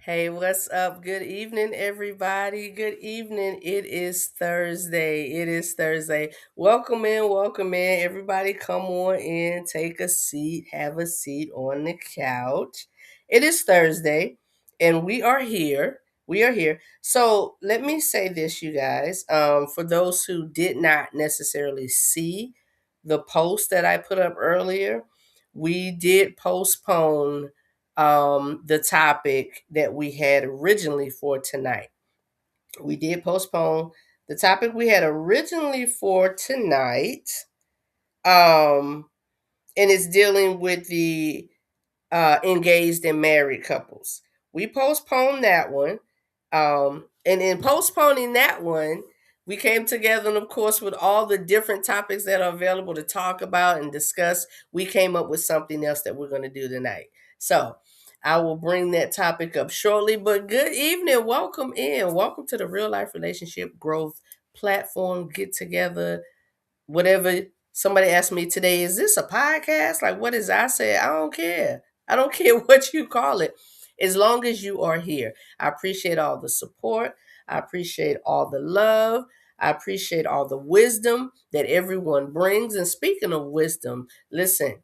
Hey, what's up? Good evening, everybody. Good evening. It is Thursday. It is Thursday. Welcome in, welcome in. Everybody, come on in, take a seat, have a seat on the couch. It is Thursday, and we are here. We are here. So let me say this, you guys. For those who did not necessarily see the post that I put up earlier, we did postpone the topic that we had originally for tonight. We did postpone the topic we had originally for tonight, um, and it's dealing with the engaged and married couples. We postponed that one. And in postponing that one, we came together, and of course, with all the different topics that are available to talk about and discuss, we came up with something else that we're going to do tonight. So I will bring that topic up shortly. But good evening. Welcome in. Welcome to the Real Life Relationship Growth Platform Get Together, whatever. Somebody asked me today, is this a podcast? Like, what is I said? I don't care. I don't care what you call it. As long as you are here. I appreciate all the support. I appreciate all the love. I appreciate all the wisdom that everyone brings. And speaking of wisdom, listen,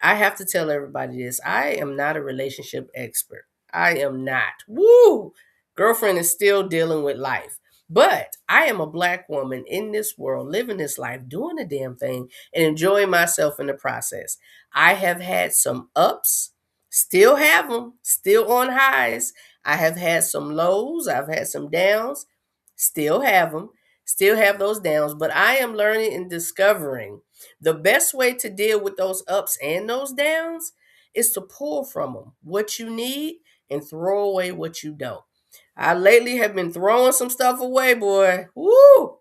I have to tell everybody this. I am not a relationship expert. I am not. Woo! Girlfriend is still dealing with life. But I am a black woman in this world, living this life, doing the damn thing, and enjoying myself in the process. I have had some ups, still have them, still on highs. I have had some lows, I've had some downs, still have them, still have those downs. But I am learning and discovering the best way to deal with those ups and those downs is to pull from them what you need and throw away what you don't. I lately have been throwing some stuff away, boy. Woo!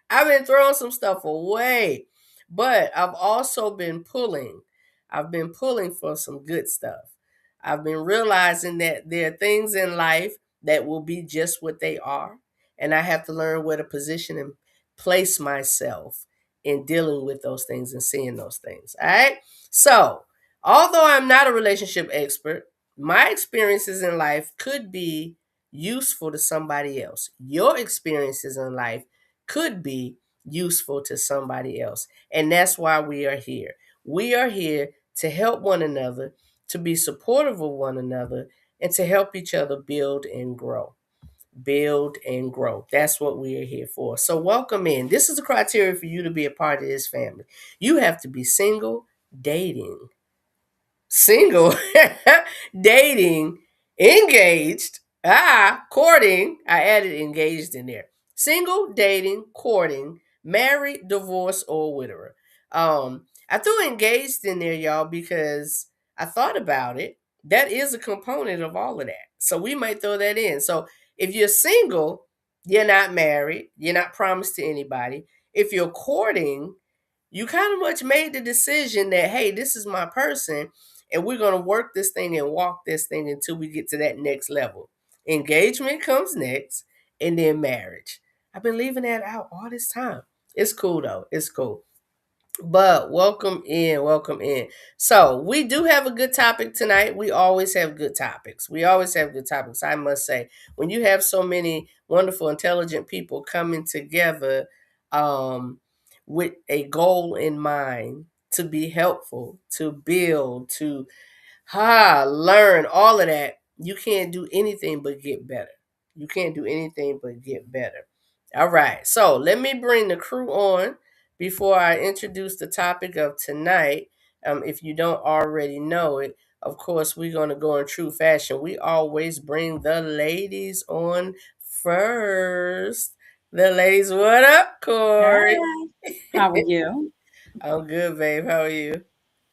I've been throwing some stuff away. But I've also been pulling. I've been pulling for some good stuff. I've been realizing that there are things in life that will be just what they are. And I have to learn where to position and place myself in dealing with those things and seeing those things. All right. So, although I'm not a relationship expert, my experiences in life could be useful to somebody else. Your experiences in life could be useful to somebody else. And that's why we are here. We are here to help one another, to be supportive of one another, and to help each other build and grow. Build and grow. That's what we are here for. So, welcome in. This is the criteria for you to be a part of this family. You have to be single, dating, single, dating, engaged, courting. I added engaged in there. Single, dating, courting, married, divorced, or widower. I threw engaged in there, y'all, because I thought about it. That is a component of all of that. So we might throw that in. So if you're single, you're not married, you're not promised to anybody. If you're courting, you kind of much made the decision that, hey, this is my person, and we're going to work this thing and walk this thing until we get to that next level. Engagement comes next, and then marriage. I've been leaving that out all this time. It's cool though. It's cool. But welcome in, welcome in. So we do have a good topic tonight. We always have good topics. We always have good topics. I must say, when you have so many wonderful, intelligent people coming together, um, with a goal in mind to be helpful, to build, to learn all of that. You can't do anything but get better. You can't do anything but get better. All right. So let me bring the crew on before I introduce the topic of tonight. If you don't already know it, of course, we're going to go in true fashion. We always bring the ladies on first. The ladies, what up, Corey? Hi, how are you? I'm good, babe. How are you?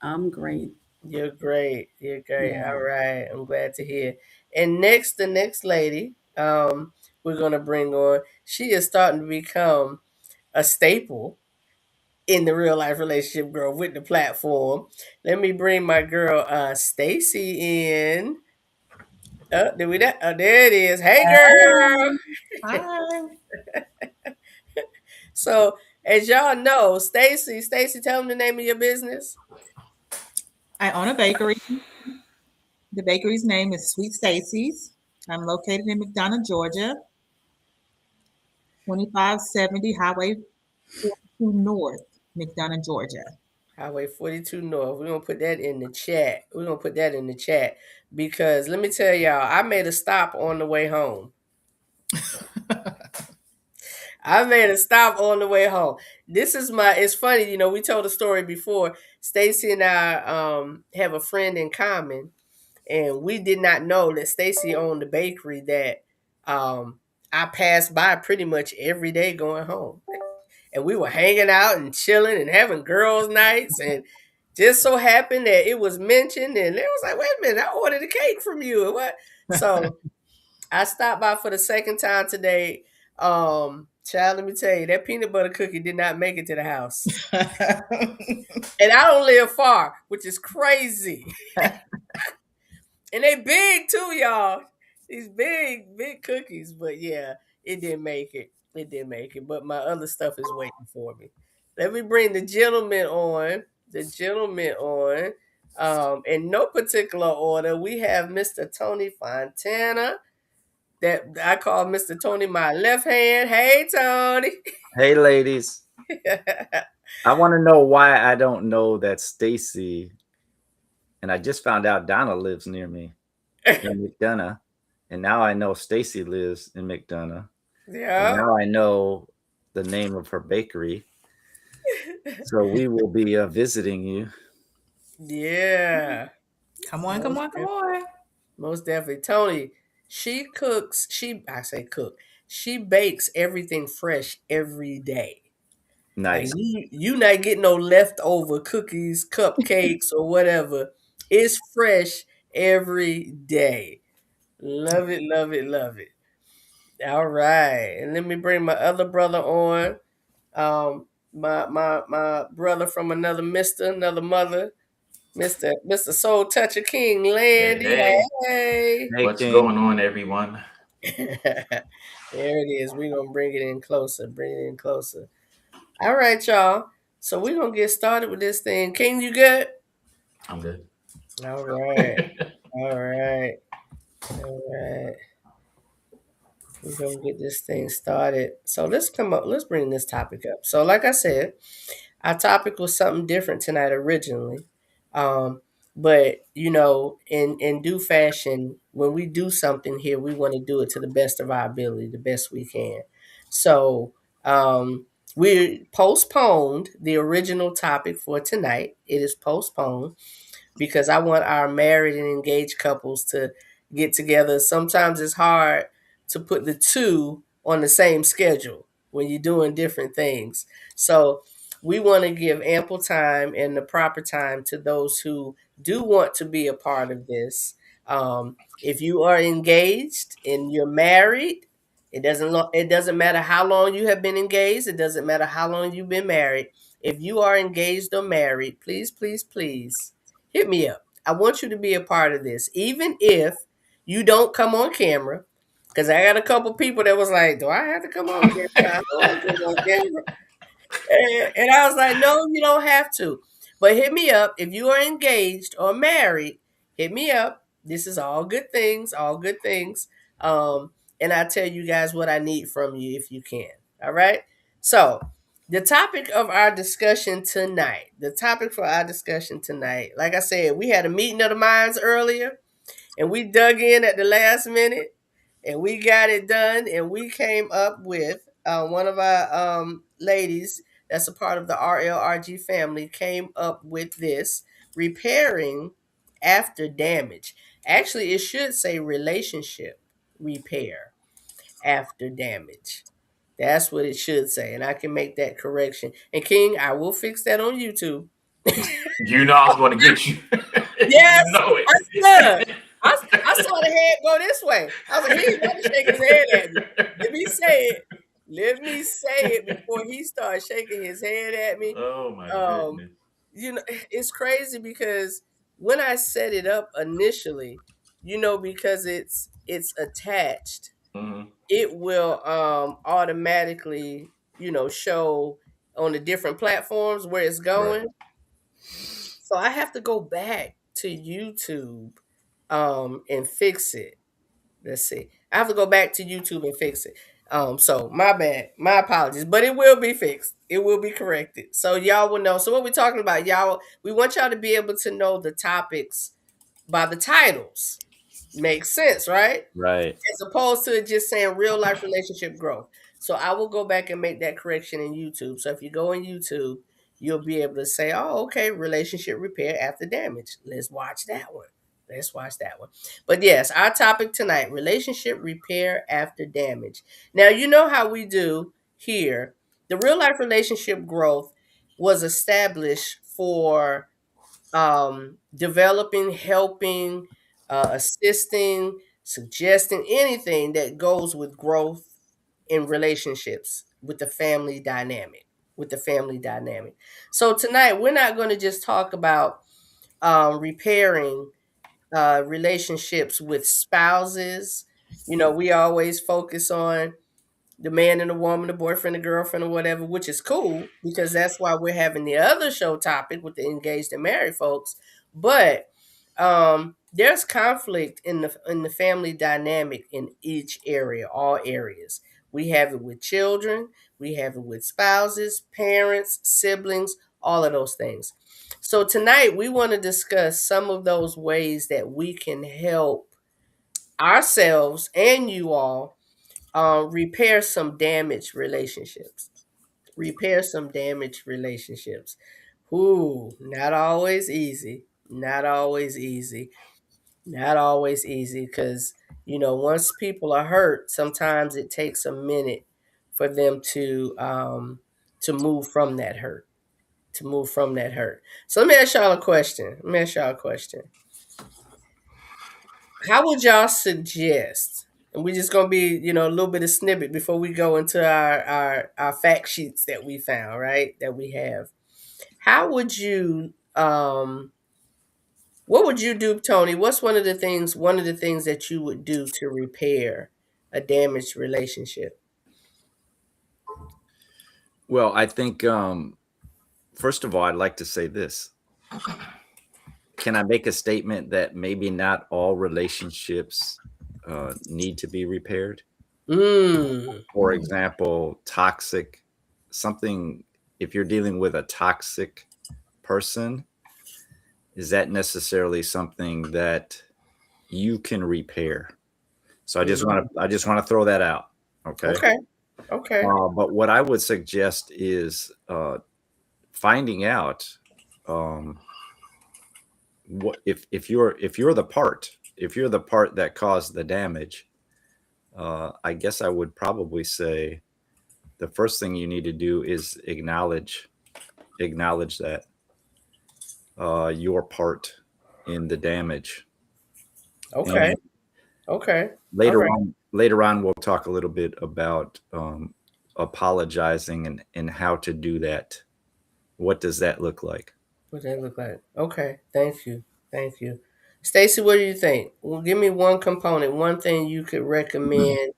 I'm great. You're great. You're great. Yeah. All right. I'm glad to hear. And next, the next lady, we're gonna bring on. She is starting to become a staple in the real life relationship girl with the platform. Let me bring my girl, Stacy, in. Did we that? Oh, there it is. Hey, girl. Hi. Hi. So, as y'all know, Stacy, tell them the name of your business. I own a bakery. The bakery's name is Sweet Stacy's. I'm located in McDonough, Georgia, 2570 Highway 42 North, McDonough, Georgia. Highway 42 North. We're gonna put that in the chat. We're gonna put that in the chat because let me tell y'all, I made a stop on the way home. I made a stop on the way home. It's funny, we told a story before. Stacy and I have a friend in common, and we did not know that Stacy owned the bakery that I passed by pretty much every day going home. And we were hanging out and chilling and having girls' nights, and just so happened that it was mentioned, and it was like, wait a minute, I ordered a cake from you. What? So I stopped by for the second time today. Child, let me tell you, that peanut butter cookie did not make it to the house. And I don't live far, which is crazy. And they big too, y'all. These big, big cookies. But yeah, it didn't make it. It didn't make it. But my other stuff is waiting for me. Let me bring the gentleman on. The gentleman on. In no particular order, we have Mr. Tony Fontana. That I call Mr. Tony my left hand. Hey, Tony. Hey, ladies. I want to know why I don't know that Stacy, and I just found out Donna lives near me in McDonough, and now I know Stacy lives in McDonough. Yeah. And now I know the name of her bakery. So we will be visiting you. Yeah. Come on. Most definitely. Tony, she cooks, I say cook, she bakes everything fresh every day. Nice. Like you not getting no leftover cookies, cupcakes, or whatever. It's fresh every day. Love it, love it, love it. All right. And let me bring my other brother on. My brother from another mister, another mother, Mr. Soul Toucher King Hey, Landy. hey. Hey. What's King. going on, everyone? There it is. We're gonna bring it in closer. Bring it in closer. All right, y'all. So we're gonna get started with this thing. King, you good? I'm good. All right. All right. All right. We're gonna get this thing started. So let's bring this topic up. So, like I said, our topic was something different tonight originally. But in due fashion, when we do something here, we want to do it to the best of our ability, the best we can. So we postponed the original topic for tonight. It is postponed because I want our married and engaged couples to get together. Sometimes it's hard to put the two on the same schedule when you're doing different things. So we want to give ample time and the proper time to those who do want to be a part of this. If you are engaged and you're married, it doesn't matter how long you have been engaged. It doesn't matter how long you've been married. If you are engaged or married, please, please, please hit me up. I want you to be a part of this, even if you don't come on camera. Because I got a couple people that was like, "Do I have to come on camera? I don't want to come on camera." And I was like, "No, you don't have to. But hit me up if you are engaged or married. Hit me up. This is all good things. All good things. And I'll tell you guys what I need from you if you can. All right. So the topic of our discussion tonight, like I said, we had a meeting of the minds earlier, and we dug in at the last minute, and we got it done, and we came up with one of our ladies that's a part of the RLRG family came up with this: repairing after damage. Actually, it should say relationship repair after damage. That's what it should say, and I can make that correction. And King, I will fix that on YouTube. You know I was going to get you. Yes, You know I said. it. I saw the head go this way. I was like, he ain't about to shake his head at me. Let me say it. Let me say it before he starts shaking his head at me. Oh my Um, goodness. it's crazy because when I set it up initially, because it's attached, Mhm. it will automatically, show on the different platforms where it's Right. going. So I have to go back to YouTube and fix it. Let's see. I have to go back to YouTube and fix it. So my bad, my apologies, but it will be fixed. It will be corrected. So y'all will know. So what we're talking about, y'all, we want y'all to be able to know the topics by the titles. Makes sense, right? Right. As opposed to just saying real life relationship growth. So I will go back and make that correction in YouTube. So if you go in YouTube, you'll be able to say, oh, okay, relationship repair after damage. Let's watch that one. Let's watch that one. But yes, our topic tonight, relationship repair after damage. Now, you know how we do here. The real life relationship growth was established for developing, helping, assisting, suggesting anything that goes with growth in relationships with the family dynamic. With the family dynamic. So tonight we're not going to just talk about repairing relationships with spouses. You know, we always focus on the man and the woman, the boyfriend, the girlfriend, or whatever, which is cool because that's why we're having the other show topic with the engaged and married folks. But there's conflict in the family dynamic in each area, all areas. We have it with children, we have it with spouses, parents, siblings, all of those things. So tonight we want to discuss some of those ways that we can help ourselves and you all repair some damaged relationships. Repair some damaged relationships. Ooh, not always easy. Not always easy. Not always easy because, you know, once people are hurt, sometimes it takes a minute for them to move from that hurt. To move from that hurt. So let me ask y'all a question. How would y'all suggest, and we're just gonna be, you know, a little bit of snippet before we go into our fact sheets that we found, right? That we have. How would you what would you do, Tony? What's one of the things that you would do to repair a damaged relationship? Well, I think first of all, I'd like to say this. Can I make a statement that maybe not all relationships need to be repaired? For example, toxic something. If you're dealing with a toxic person, is that necessarily something that you can repair? So I just want to throw that out. Okay. Okay. But what I would suggest is finding out what if you're the part that caused the damage. I guess I would probably say the first thing you need to do is acknowledge that your part in the damage. Okay. And Okay. later on, we'll talk a little bit about apologizing and how to do that. What does that look like? What does that look like? Okay. Thank you. Stacy, what do you think? Well, give me one component, one thing you could recommend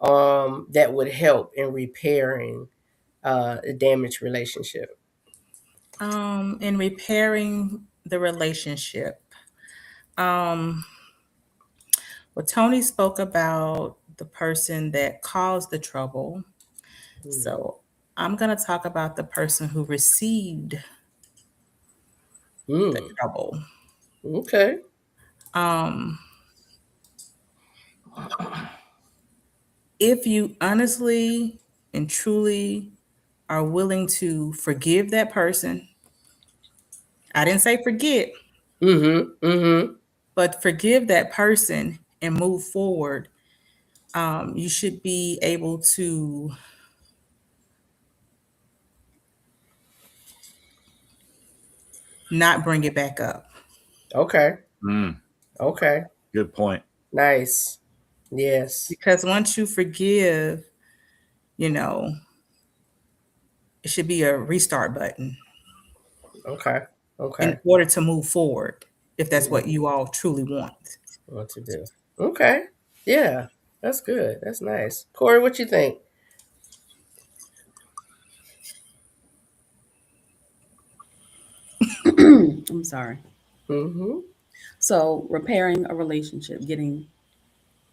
that would help in repairing a damaged relationship. In repairing the relationship, well, Tony spoke about the person that caused the trouble. So I'm going to talk about the person who received the trouble. Okay. If you honestly and truly are willing to forgive that person, I didn't say forget, but forgive that person and move forward, you should be able to not bring it back up. Okay. Mm, Okay. good point. Nice. Yes. Because once you forgive, you know, it should be a restart button Okay. in order to move forward, if that's what you all truly want. What to do. Okay. Yeah. That's good. That's nice. Corey, what you think? I'm sorry. Mm-hmm. So repairing a relationship, getting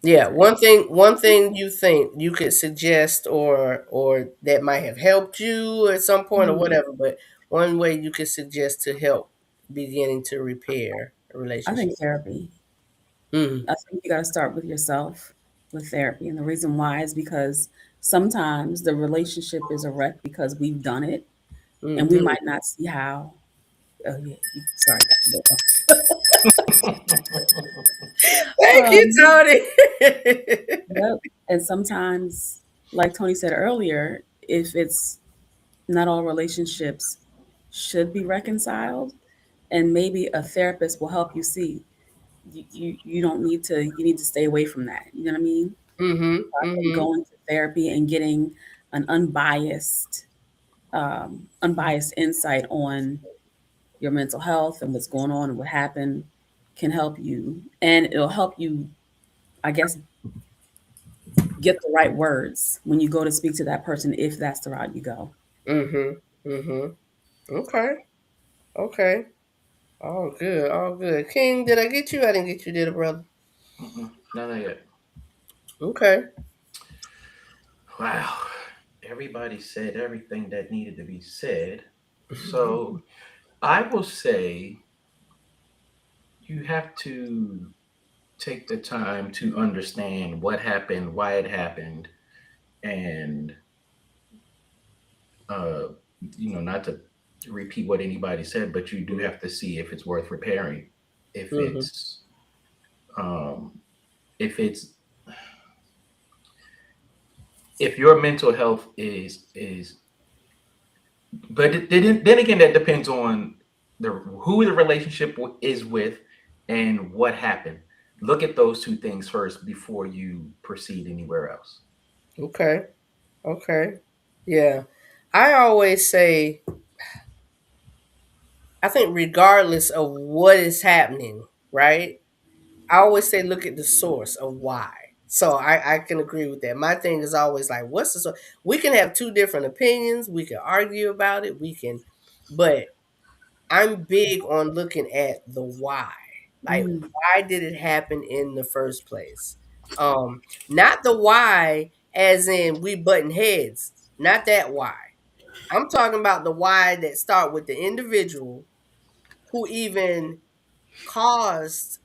Yeah, one thing you think you could suggest or that might have helped you at some point or Mhm. whatever, but one way you could suggest to help beginning to repair a I think relationship. therapy. Mm, I think you got to start with yourself with therapy. And the reason why is because sometimes the relationship is a wreck because we've done it and we mm-hmm. might not see how. Oh, yeah. Sorry. Thank you, Um, Tony. yep. And sometimes, like Tony said earlier, if it's not all relationships should be reconciled, and maybe a therapist will help you see you don't need to, you need to stay away from that. You know what I mean? Mm-hmm. I think Mm-hmm. going to therapy and getting an unbiased insight on your mental health and what's going on and what happened can help you, and it'll help you, I guess, get the right words when you go to speak to that person if that's the route you go. Mm-hmm. Mm-hmm. Okay. Okay. All good. All good. King, did I get you? I didn't get you, did it, brother? No, not yet. Okay. Wow. Everybody said everything that needed to be said. So I will say you have to take the time to understand what happened, why it happened, and uh, not to repeat what anybody said, but you do have to see if it's worth repairing. If Mm-hmm. it's um, if it's if your mental health is but then again that depends on who the relationship is with and what happened. Look at those two things first before you proceed anywhere else. Okay. Okay. Yeah. I always say, I think regardless of what is happening, right? I always say look at the source of why. So I can agree with that. My thing is always like, what's the source? We can have two different opinions. We can argue about it. But I'm big on looking at the why. Like, Mm. why did it happen in the first place? Not the why as in we button heads. Not that why. I'm talking about the why that start with the individual who even caused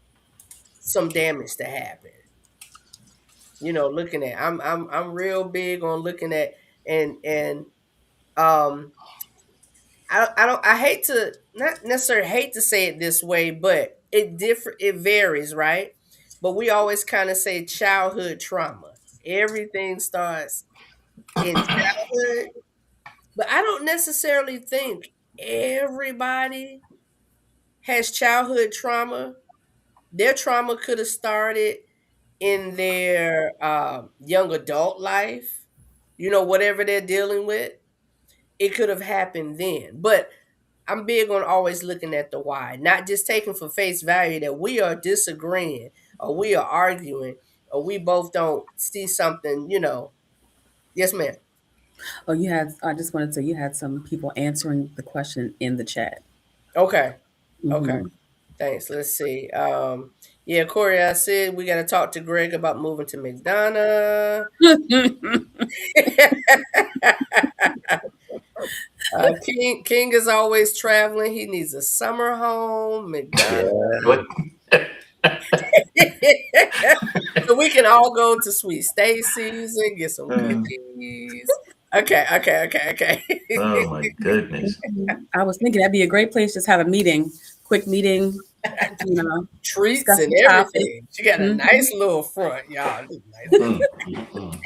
some damage to happen. Looking at I'm real big on looking at and um I hate to not necessarily hate to say it this way, but it varies, right? But we always kind of say childhood trauma. Everything starts in childhood, but I don't necessarily think everybody has childhood trauma. Their trauma could have started in their young adult life, whatever they're dealing with, it could have happened then. But I'm big on always looking at the why, not just taking for face value that we are disagreeing or we are arguing or we both don't see something. Yes, ma'am. Oh, you had, I just wanted to say you had some people answering the question in the chat. Okay. Okay. Hmm. Thanks. Let's see. Yeah, Corey, I said we got to talk to Greg about moving to McDonough. King is always traveling. He needs a summer home, McDonough. What? So we can all go to Sweet Stacy's and get some cookies. Okay. Oh my goodness. I was thinking that'd be a great place to just have a meeting, quick meeting, Treats discuss and the topic. everything. She got a Mhm. nice little front, y'all. Mm, mm,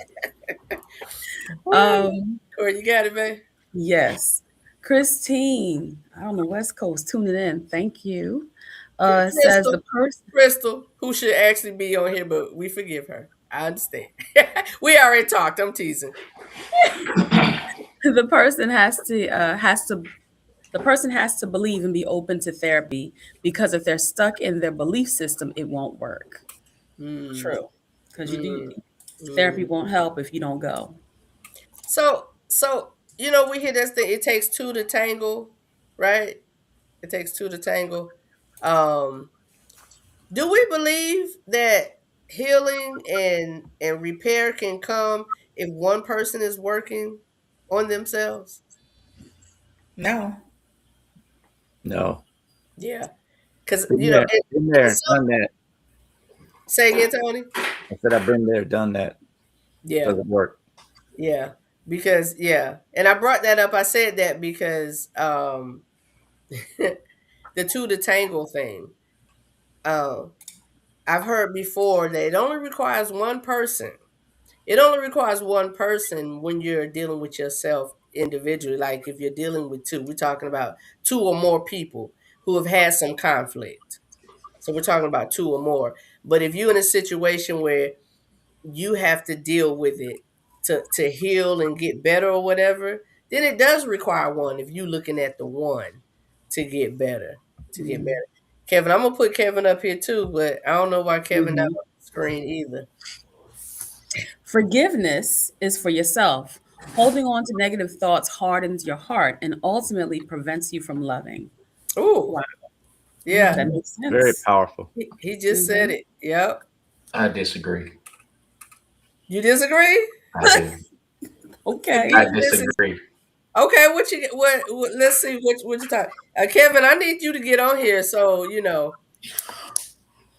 mm. Corey, you got it, man. Yes. Christine, I on the West Coast, tuning in. Thank you. Says the Crystal, person. Crystal, who should actually be on here, but we forgive her. I understand. We already talked. I'm teasing. The person has to believe and be open to therapy, because if they're stuck in their belief system, it won't work. Mm, True. Because mm, therapy mm. won't help if you don't go. So we hear this thing. It takes two to tangle, right? It takes two to tangle. Um, Do we believe that healing and repair can come if one person is working on themselves? No. No. Yeah, because Been there, been there, so, done that. say again, Tony. I said I've been there, done that. Yeah, Doesn't work. yeah, because and I brought that up. I said that because the two to tangle thing. Um, I've heard before that it only requires one person. It only requires one person when you're dealing with yourself individually. Like if you're dealing with two, we're talking about two or more people who have had some conflict. So we're talking about two or more. But if you're in a situation where you have to deal with it to heal and get better or whatever, then it does require one if you're looking at the one to get better. To get better. Kevin, I'm gonna put Kevin up here too, but I don't know why Kevin not Mhm. on the screen either. Forgiveness is for yourself. Holding on to negative thoughts hardens your heart and ultimately prevents you from loving. Ooh, Wow, yeah. that makes Very sense. powerful. He just said Mhm. it. Yep. I disagree. You disagree? I do. Okay. I Forgiveness is disagree. okay. What? Let's see. What you talk? Kevin, I need you to get on here so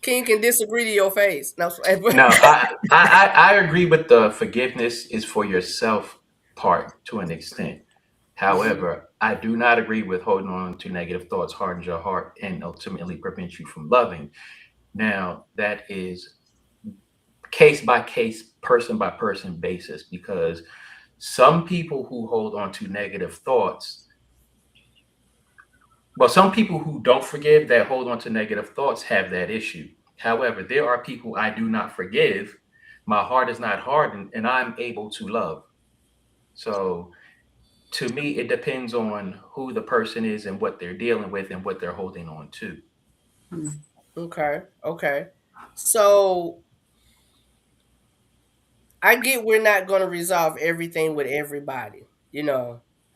King can disagree to your face. No, No, I agree with the forgiveness is for yourself part to an extent. However, I do not agree with holding on to negative thoughts hardens your heart and ultimately prevents you from loving. Now, that is case by case, person by person basis because some people who hold on to negative thoughts, well, some people who don't forgive that hold on to negative thoughts have that issue. However, there are people I do not forgive. My heart is not hardened and I'm able to love. So to me, it depends on who the person is and what they're dealing with and what they're holding on to. Mm. okay. Okay. So I get we're not going to resolve everything with everybody.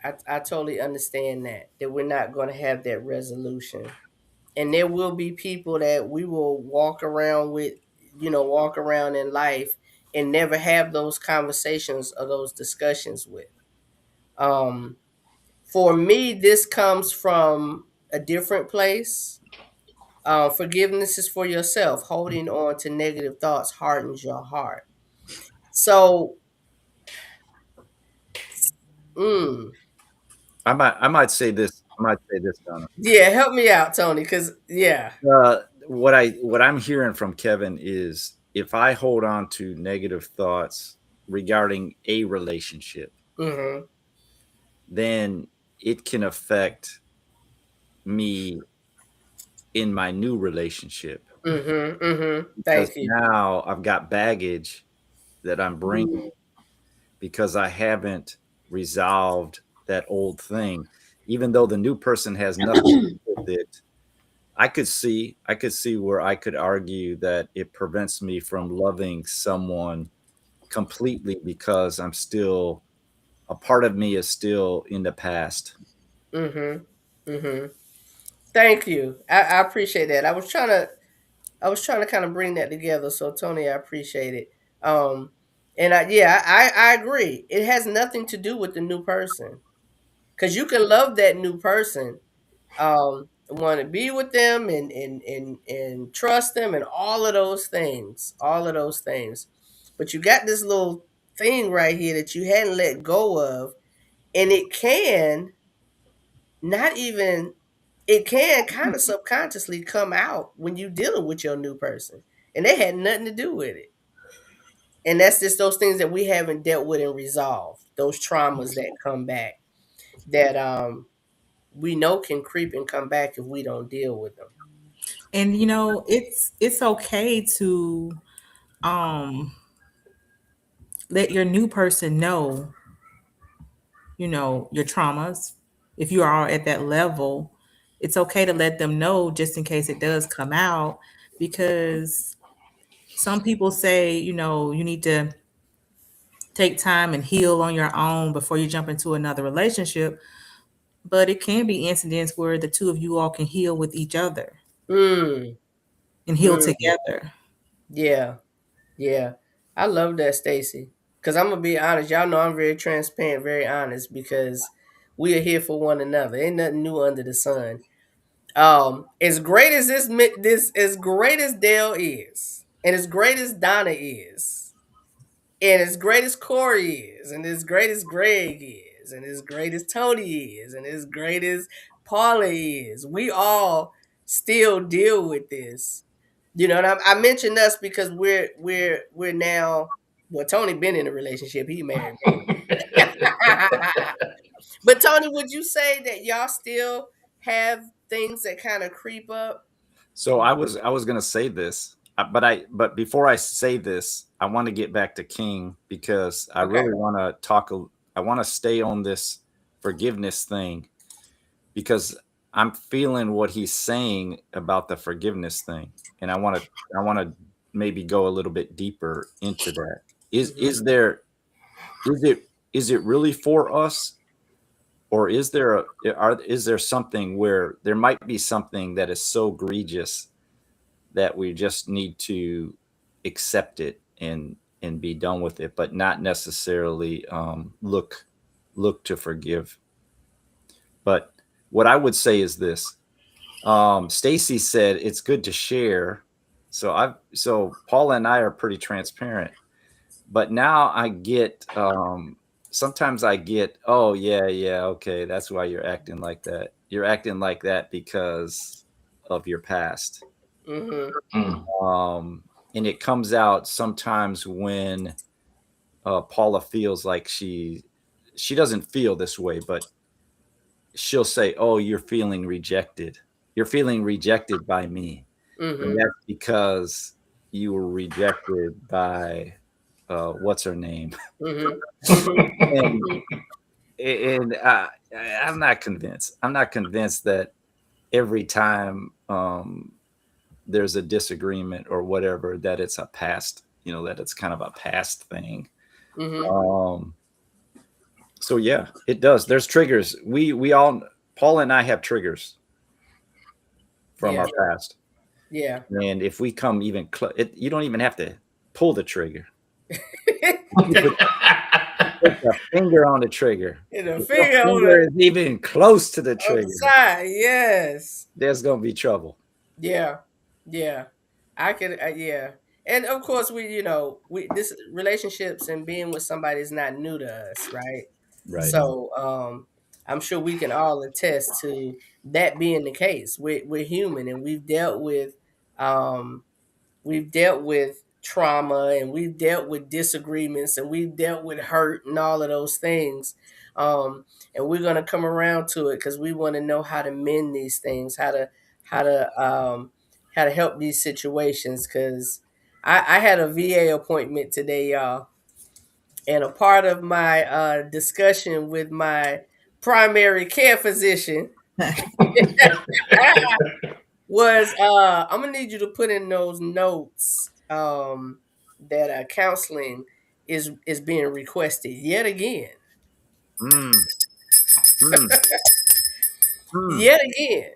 I totally understand that we're not going to have that resolution. And there will be people that we will walk around with, walk around in life and never have those conversations or those discussions with. Um, for me, this comes from a different place. Forgiveness is for yourself. Holding on to negative thoughts hardens your heart. So, mm, I might say this. I might say this, Donna. yeah, help me out, Tony, because yeah. What I'm hearing from Kevin is if I hold on to negative thoughts regarding a relationship, Mm-hmm. then it can affect me in my new relationship Mm-hmm. Mm-hmm. because Thank you. now I've got baggage that I'm bringing Mm. because I haven't resolved that old thing. Even though the new person has nothing to do with it, I could see where I could argue that it prevents me from loving someone completely because I'm still a part of me is still in the past. Mm-hmm. Mm-hmm. Thank you. I appreciate that. I was trying to kind of bring that together. So Tony, I appreciate it. Um, and I agree. It has nothing to do with the new person because you can love that new person, want to be with them and trust them and all of those things. But you got this little thing right here that you hadn't let go of, and not even it can kind of subconsciously come out when you dealing with your new person and they had nothing to do with it, and that's just those things that we haven't dealt with and resolved, those traumas that come back that we know can creep and come back if we don't deal with them. And it's okay to um let your new person know, your traumas. If you are at that level, it's okay to let them know just in case it does come out because some people say, you need to take time and heal on your own before you jump into another relationship. But it can be incidents where the two of you all can heal with each other. Mm, and heal Mm. together. Yeah. Yeah. I love that, Stacy. Because I'm going to be honest. Y'all know I'm very transparent, very honest, because we are here for one another. Ain't nothing new under the sun. As great as as great as Dale is, and as great as Donna is, and as great as Corey is, and as great as Greg is, and as great as Tony is, and as great as Paula is, we all still deal with this. And I mentioned us because we're now. Well, Tony been in a relationship. He married. But Tony, would you say that y'all still have things that kind of creep up? So I was gonna say this, but before I say this, I want to get back to King because I Okay. really want to talk. I want to stay on this forgiveness thing because I'm feeling what he's saying about the forgiveness thing, and I want to maybe go a little bit deeper into that. Is there is it really for us, or is there something where there might be something that is so egregious that we just need to accept it and be done with it, but not necessarily look to forgive. But what I would say is this: Stacy said it's good to share. So Paula and I are pretty transparent. But now I get sometimes I get, oh yeah, okay, that's why you're acting like that. You're acting like that because of your past. Mm-hmm. And it comes out sometimes when Paula feels like she doesn't feel this way, but she'll say, "Oh, you're feeling rejected. You're feeling rejected by me." Mm-hmm. And that's because you were rejected by what's her name? Mm-hmm. And I'm not convinced. I'm not convinced that every time there's a disagreement or whatever that it's a past, that it's kind of a past thing. Mm-hmm. So yeah, it does. There's triggers. We all, Paul and I, have triggers from Yeah. our past. Yeah. And if we come even close, you don't even have to pull the trigger. Put the finger on the trigger. If your finger is even close to the trigger, side, yes, there's gonna be trouble. Yeah. I could, yeah. And of course, this relationships and being with somebody is not new to us, right? Right. So, I'm sure we can all attest to that being the case. We're human, and we've dealt with trauma, and we've dealt with disagreements, and we've dealt with hurt and all of those things. And we're gonna come around to it because we want to know how to mend these things, how to how to help these situations. Because I had a VA appointment today, y'all, and a part of my discussion with my primary care physician was I'm gonna need you to put in those notes that counseling is being requested yet again. Mm. Mm. Mm. Yet again.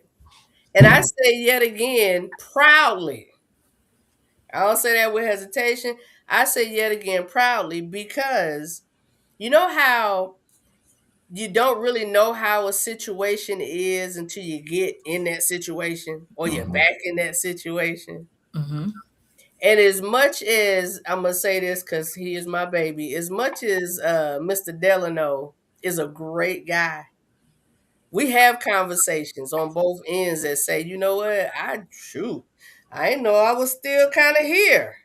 And I say yet again proudly. I don't say that with hesitation. I say yet again proudly because you know how you don't really know how a situation is until you get in that situation or you're back in that situation. Mm-hmm. And as much as I'm gonna say this because he is my baby, as much as Mr. Delano is a great guy, we have conversations on both ends that say, you know what, I didn't know I was still kind of here.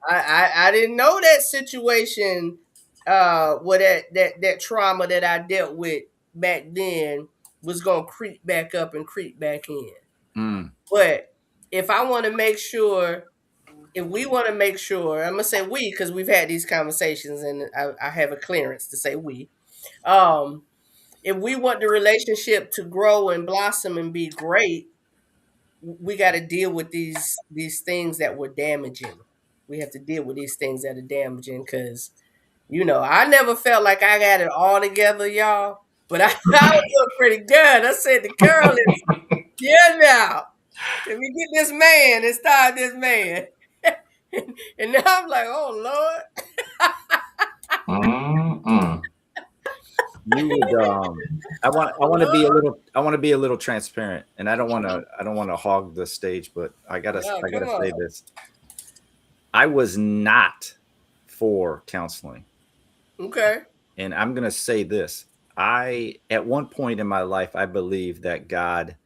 I didn't know that situation, what that trauma that I dealt with back then was gonna creep back up and creep back in. Mm. But if I want to make sure, if we want to make sure, I'm gonna say we because we've had these conversations, and I have a clearance to say we. If we want the relationship to grow and blossom and be great, we got to deal with these things that were damaging. We have to deal with these things that are damaging because I never felt like I got it all together, y'all. But I was doing pretty good. I said the girl is Yeah, now. Let me get this man and start this man. And now I'm like, oh Lord. Mm-mm. You would I want to be a little transparent, and I don't want to hog the stage, but No, I come gotta on. say this. I was not for counseling. Okay. And I'm gonna say this. I at one point in my life I believed that God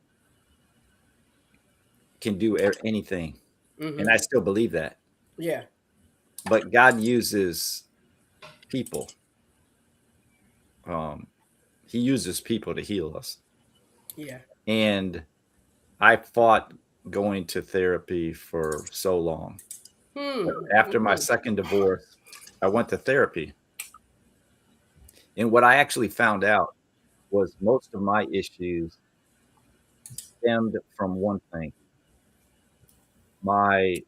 can do anything. And Mm-hmm. I still believe that. Yeah. But God uses people. Um, he uses people to heal us. Yeah. And I fought going to therapy for so long. After my Mm-hmm. second divorce, I went to therapy. And what I actually found out was most of my issues stemmed from one thing. My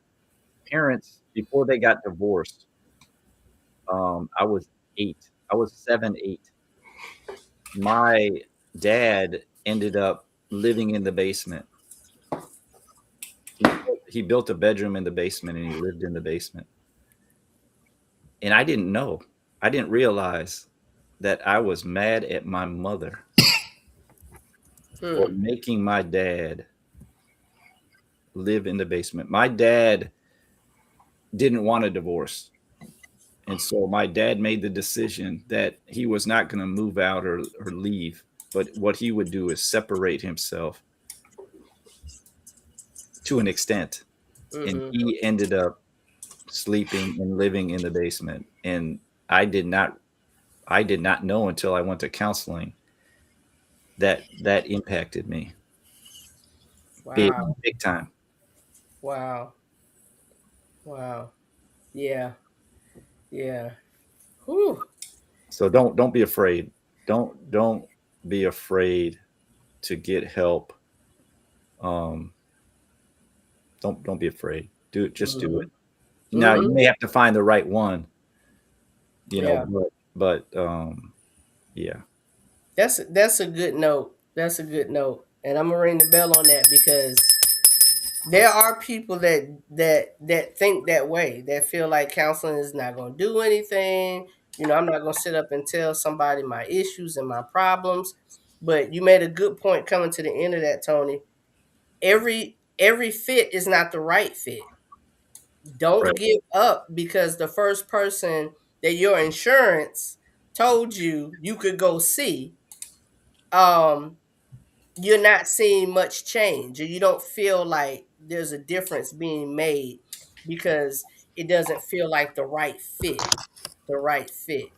parents, before they got divorced, I was 8. I was 7, 8. My dad ended up living in the basement. He built a bedroom in the basement and he lived in the basement. And I didn't know. I didn't realize that I was mad at my mother for Hmm. making my dad live in the basement. My dad didn't want a divorce. And so my dad made the decision that he was not going to move out or leave, but what he would do is separate himself to an extent. And Mm-hmm. he ended up sleeping and living in the basement. And I did not know until I went to counseling that that impacted me big Wow. big time. Wow. Wow. Yeah. Yeah. Whew. So don't be afraid. Don't be afraid to get help. Um, don't be afraid. Do it. Just do Mm-hmm. it. Now you Mm-hmm. may have to find the right one, Yeah. but yeah. That's a good note. That's a good note. And I'm gonna ring the bell on that because there are people that think that way, that feel like counseling is not gonna do anything. I'm not gonna sit up and tell somebody my issues and my problems. But you made a good point coming to the end of that, Tony. Every fit is not the right fit. Don't Right. give up because the first person that your insurance told you could go see, um, you're not seeing much change, or you don't feel like there's a difference being made because it doesn't feel like the right fit. The right fit.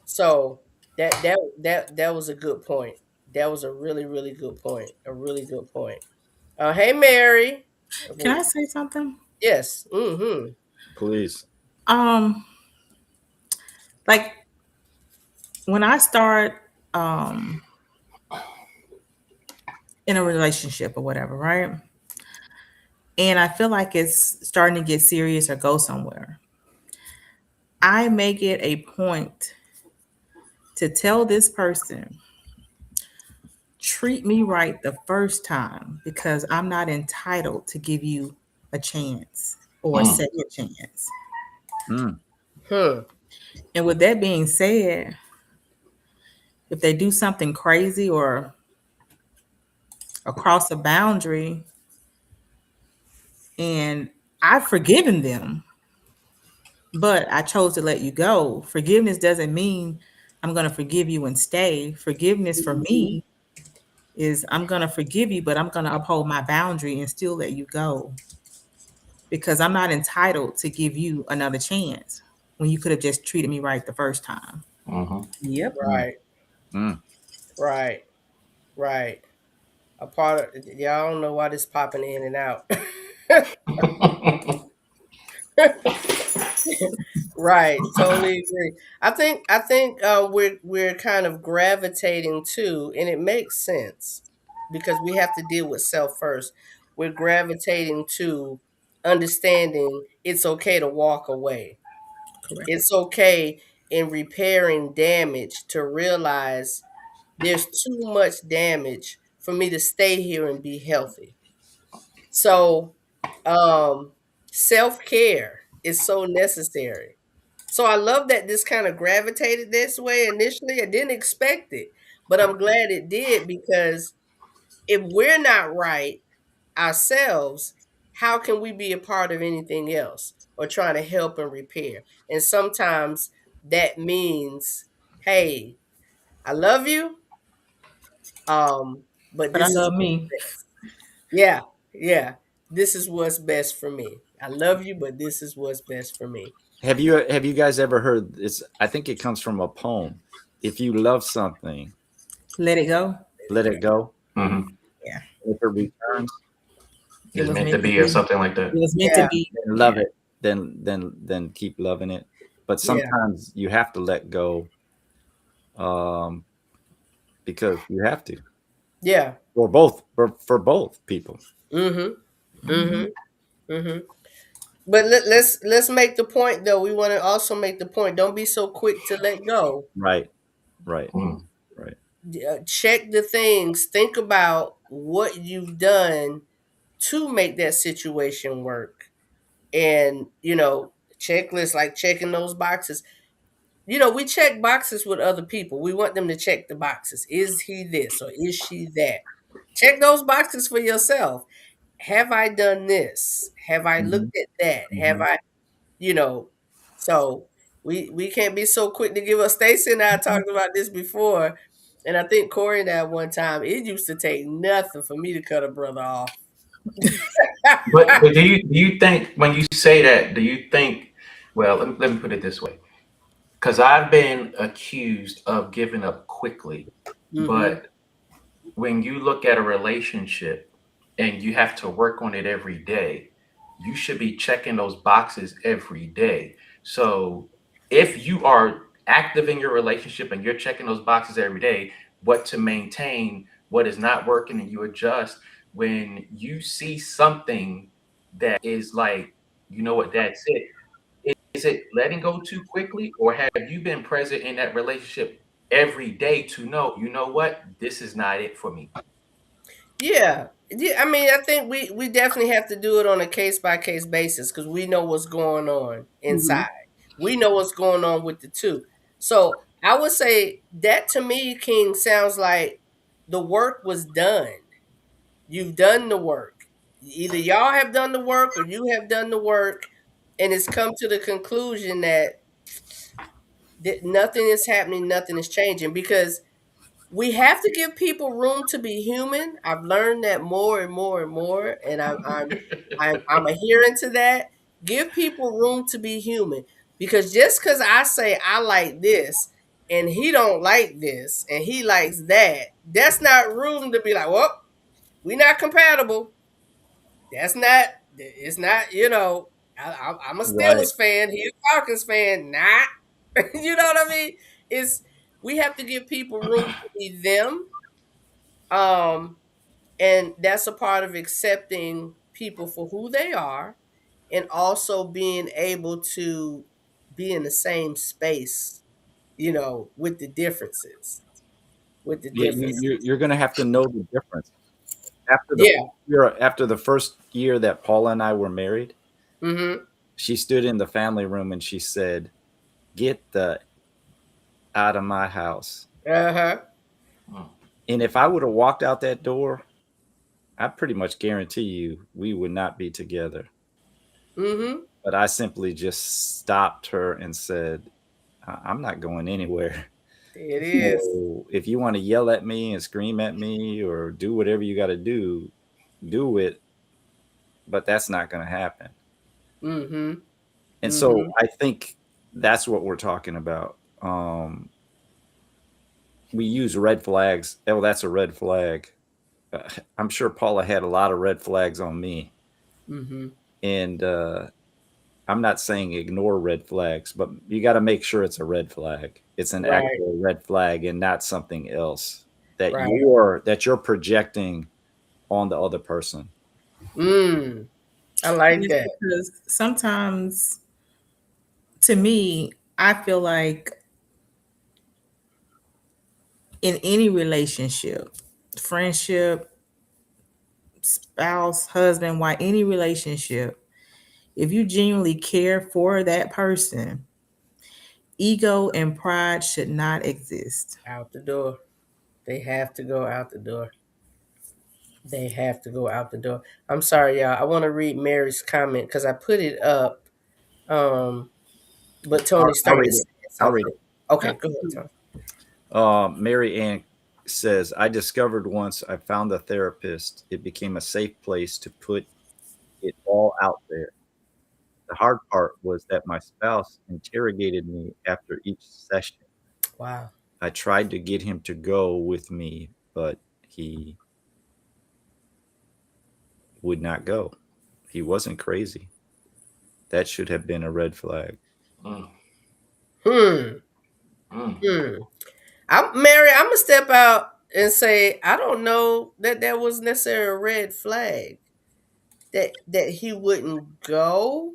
So that was a good point. That was a really really good point. A really good point. Hey Mary. Can I say something? Yes. Mm-hmm. Please. Um, like when I start um in a relationship or whatever, right? And I feel like it's starting to get serious or go somewhere. I make it a point to tell this person, treat me right the first time because I'm not entitled to give you a chance or a Mm. second chance. Mm, Hmm. And with that being said, if they do something crazy or across a boundary and I've forgiven them, but I chose to let you go, forgiveness doesn't mean I'm going to forgive you and stay. Forgiveness for me is I'm going to forgive you, but I'm going to uphold my boundary and still let you go because I'm not entitled to give you another chance when you could have just treated me right the first time. Mhm. Yep. mm, Right. mm. Right. Right. A part of y'all don't know why this popping in and out. Right, totally agree. I think we're kind of gravitating to, and it makes sense because we have to deal with self first. We're gravitating to understanding it's okay to walk away. Correct. It's okay in repairing damage to realize there's too much damage for me to stay here and be healthy. So, self-care is so necessary. So I love that this kind of gravitated this way initially. I didn't expect it, but I'm glad it did, because if we're not right ourselves, how can we be a part of anything else or trying to help and repair? And sometimes that means, hey, I love you, but But I this is love me. best. Yeah, yeah. This is what's best for me. I love you, but this is what's best for me. Have you guys ever heard this? I think it comes from a poem. If you love something, Let it go. let it go. Mm-hmm. Yeah. If it returns, It It's was meant meant to to be or be. something like It that. was meant Yeah. to be. then love it. Then keep loving it. But Yeah. sometimes you have to let go, because you have to. Yeah. For both people. Mm-hmm. Mm-hmm. Mm-hmm. But let's make the point though. We want to also make the point. Don't be so quick to let go. Right. Right. Mm. Right. Check the things. Think about what you've done to make that situation work. And checklist, like checking those boxes. We check boxes with other people. We want them to check the boxes. Is he this or is she that? Check those boxes for yourself. Have I done this? Have I Mhm. looked at that? Have Mhm. I, you know, so we can't be so quick to give up. Stacey and I talked about this before, and I think Corey and I one time, it used to take nothing for me to cut a brother off. But do you think when you say that, do you think, well, let me put it this way. Because I've been accused of giving up quickly, Mm-hmm. but when you look at a relationship and you have to work on it every day, you should be checking those boxes every day. So if you are active in your relationship and you're checking those boxes every day, what to maintain, what is not working, and you adjust, when you see something that is like, you know what, that's it. Is it letting go too quickly, or have you been present in that relationship every day to know, you know what, this is not it for me? Yeah. Yeah, I mean, I think we definitely have to do it on a case by case basis, because we know what's going on Mhm. inside. We know what's going on with the two. So I would say that to me, King, sounds like the work was done. You've done the work. Either y'all have done the work or you have done the work, and it's come to the conclusion that nothing is happening, nothing is changing, because we have to give people room to be human. I've learned that more and more and more, and I'm adhering to that. Give people room to be human, because just because I say I like this and he don't like this and he likes that, that's not room to be like, well, we not compatible. That's not. It's not. I'm a Right. Steelers fan. He's a Falcons fan. Not. You know what I mean? It's We have to give people room to be them. Um, and that's a part of accepting people for who they are, and also being able to be in the same space, with the differences. With the differences. You're going to have to know the difference. Yeah. After the first year that Paula and I were married, Mm-hmm. she stood in the family room and she said, "Get the out of my house." Uh-huh. Mm. And if I would have walked out that door, I pretty much guarantee you we would not be together. Mm-hmm. But I simply just stopped her and said, I'm not going anywhere. It is. So if you want to yell at me and scream at me or do whatever you got to do it. But that's not going to happen. Mm-hmm. And so Mm-hmm. I think that's what we're talking about. We use red flags. Oh, that's a red flag. I'm sure Paula had a lot of red flags on me. Mm-hmm. And I'm not saying ignore red flags, but you got to make sure it's a red flag. It's an Right. actual red flag and not something else that Right. you're projecting on the other person. I like Yes, that. because sometimes, to me, I feel like in any relationship, friendship, spouse, husband, wife, any relationship, if you genuinely care for that person, ego and pride should not exist. Out the door. They have to go out the door. They have to go out the door. I'm sorry, y'all. I want to read Mary's comment because I put it up. But Tony I'll started read it. saying I'll read something. it. Okay, go ahead, Tony. Mary Ann says, I discovered once I found a therapist, it became a safe place to put it all out there. The hard part was that my spouse interrogated me after each session. Wow. I tried to get him to go with me, but he would not go. He wasn't crazy. That should have been a red flag. Mm, Hmm. mm. Mary, I'm gonna step out and say I don't know that was necessarily a red flag that he wouldn't go.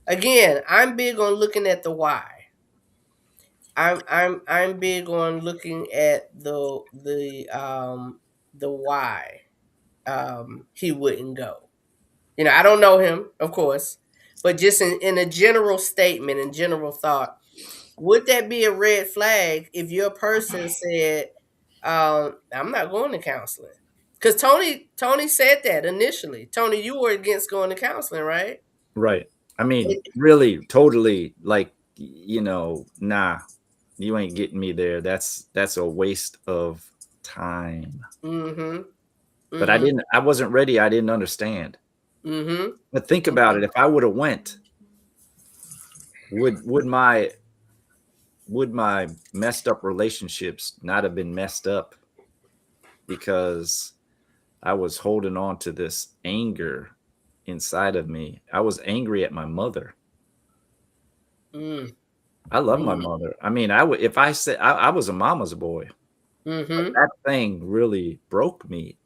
Again, I'm big on looking at the why. I'm big on looking at the why he wouldn't go. You know, I don't know him, of course, but just in a general statement and general thought, would that be a red flag if your person said, I'm not going to counseling? Because Tony said that initially. Tony, you were against going to counseling, right? Right. I mean, really, totally, like, nah, you ain't getting me there. That's a waste of time. Mm-hmm. But I wasn't ready. I didn't understand. Mm-hmm. But think about it. If I would have went, would my messed up relationships not have been messed up because I was holding on to this anger inside of me? I was angry at my mother. Mm. I love my mother. I mean, if I said I was a mama's boy, Mm-hmm. that thing really broke me,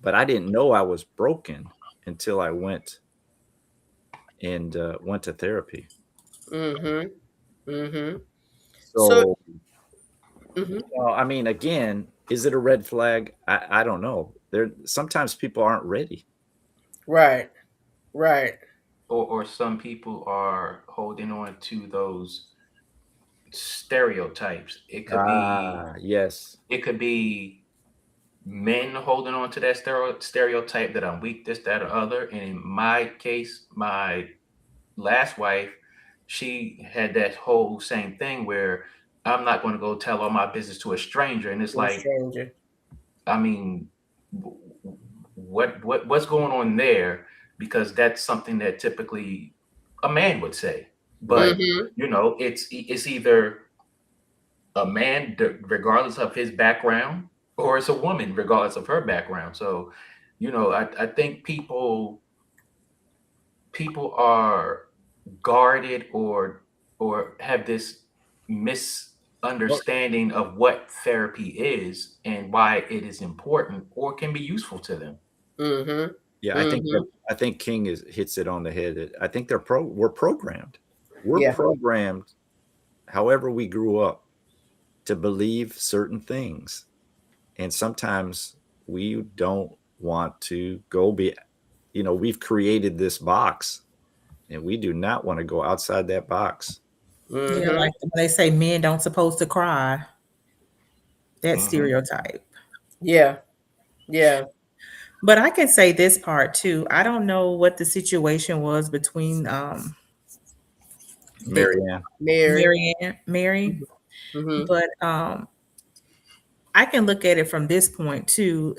but I didn't know I was broken until I went to therapy. Mm-hmm. Mm-hmm. So, So, I mean, again, is it a red flag? I don't know. Sometimes people aren't ready. right. Or some people are holding on to those stereotypes. Yes. It could be men holding on to that stereotype that I'm weak, this, that, or other. And in my case, my last wife, she had that whole same thing where I'm not going to go tell all my business to a stranger. And it's To a like, stranger. I mean, what's going on there? Because that's something that typically a man would say. But Mm-hmm. it's either a man, regardless of his background, or it's a woman, regardless of her background. So, I think people are guarded or have this misunderstanding of what therapy is and why it is important or can be useful to them. Mm-hmm. Yeah, Mm-hmm. I think King hits it on the head. I think we're programmed. We're Yeah. programmed, however we grew up, to believe certain things, and sometimes we don't want to go we've created this box, and we do not want to go outside that box. Yeah, Mm-hmm. like when they say men don't supposed to cry, that Mhm. stereotype. Yeah. Yeah. But I can say this part too. I don't know what the situation was between Marianne. Mary, Mm-hmm. but I can look at it from this point too.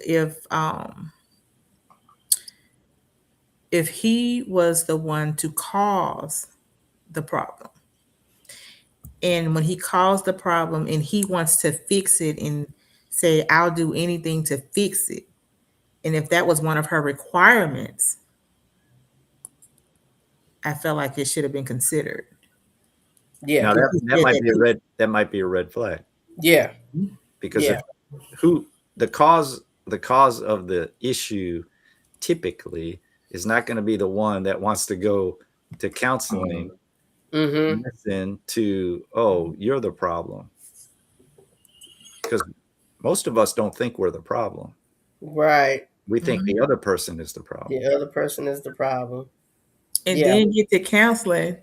If he was the one to cause the problem, and when he caused the problem and he wants to fix it and say, I'll do anything to fix it, and if that was one of her requirements, I felt like it should have been considered. Yeah. Now If he that said might that be a red flag, Yeah. because Yeah. the cause of the issue typically is not going to be the one that wants to go to counseling. Mm-hmm. Listen to, oh, you're the problem, because most of us don't think we're the problem. Right. We think the other person is the problem. The other person is the problem. And Yeah. then get to counseling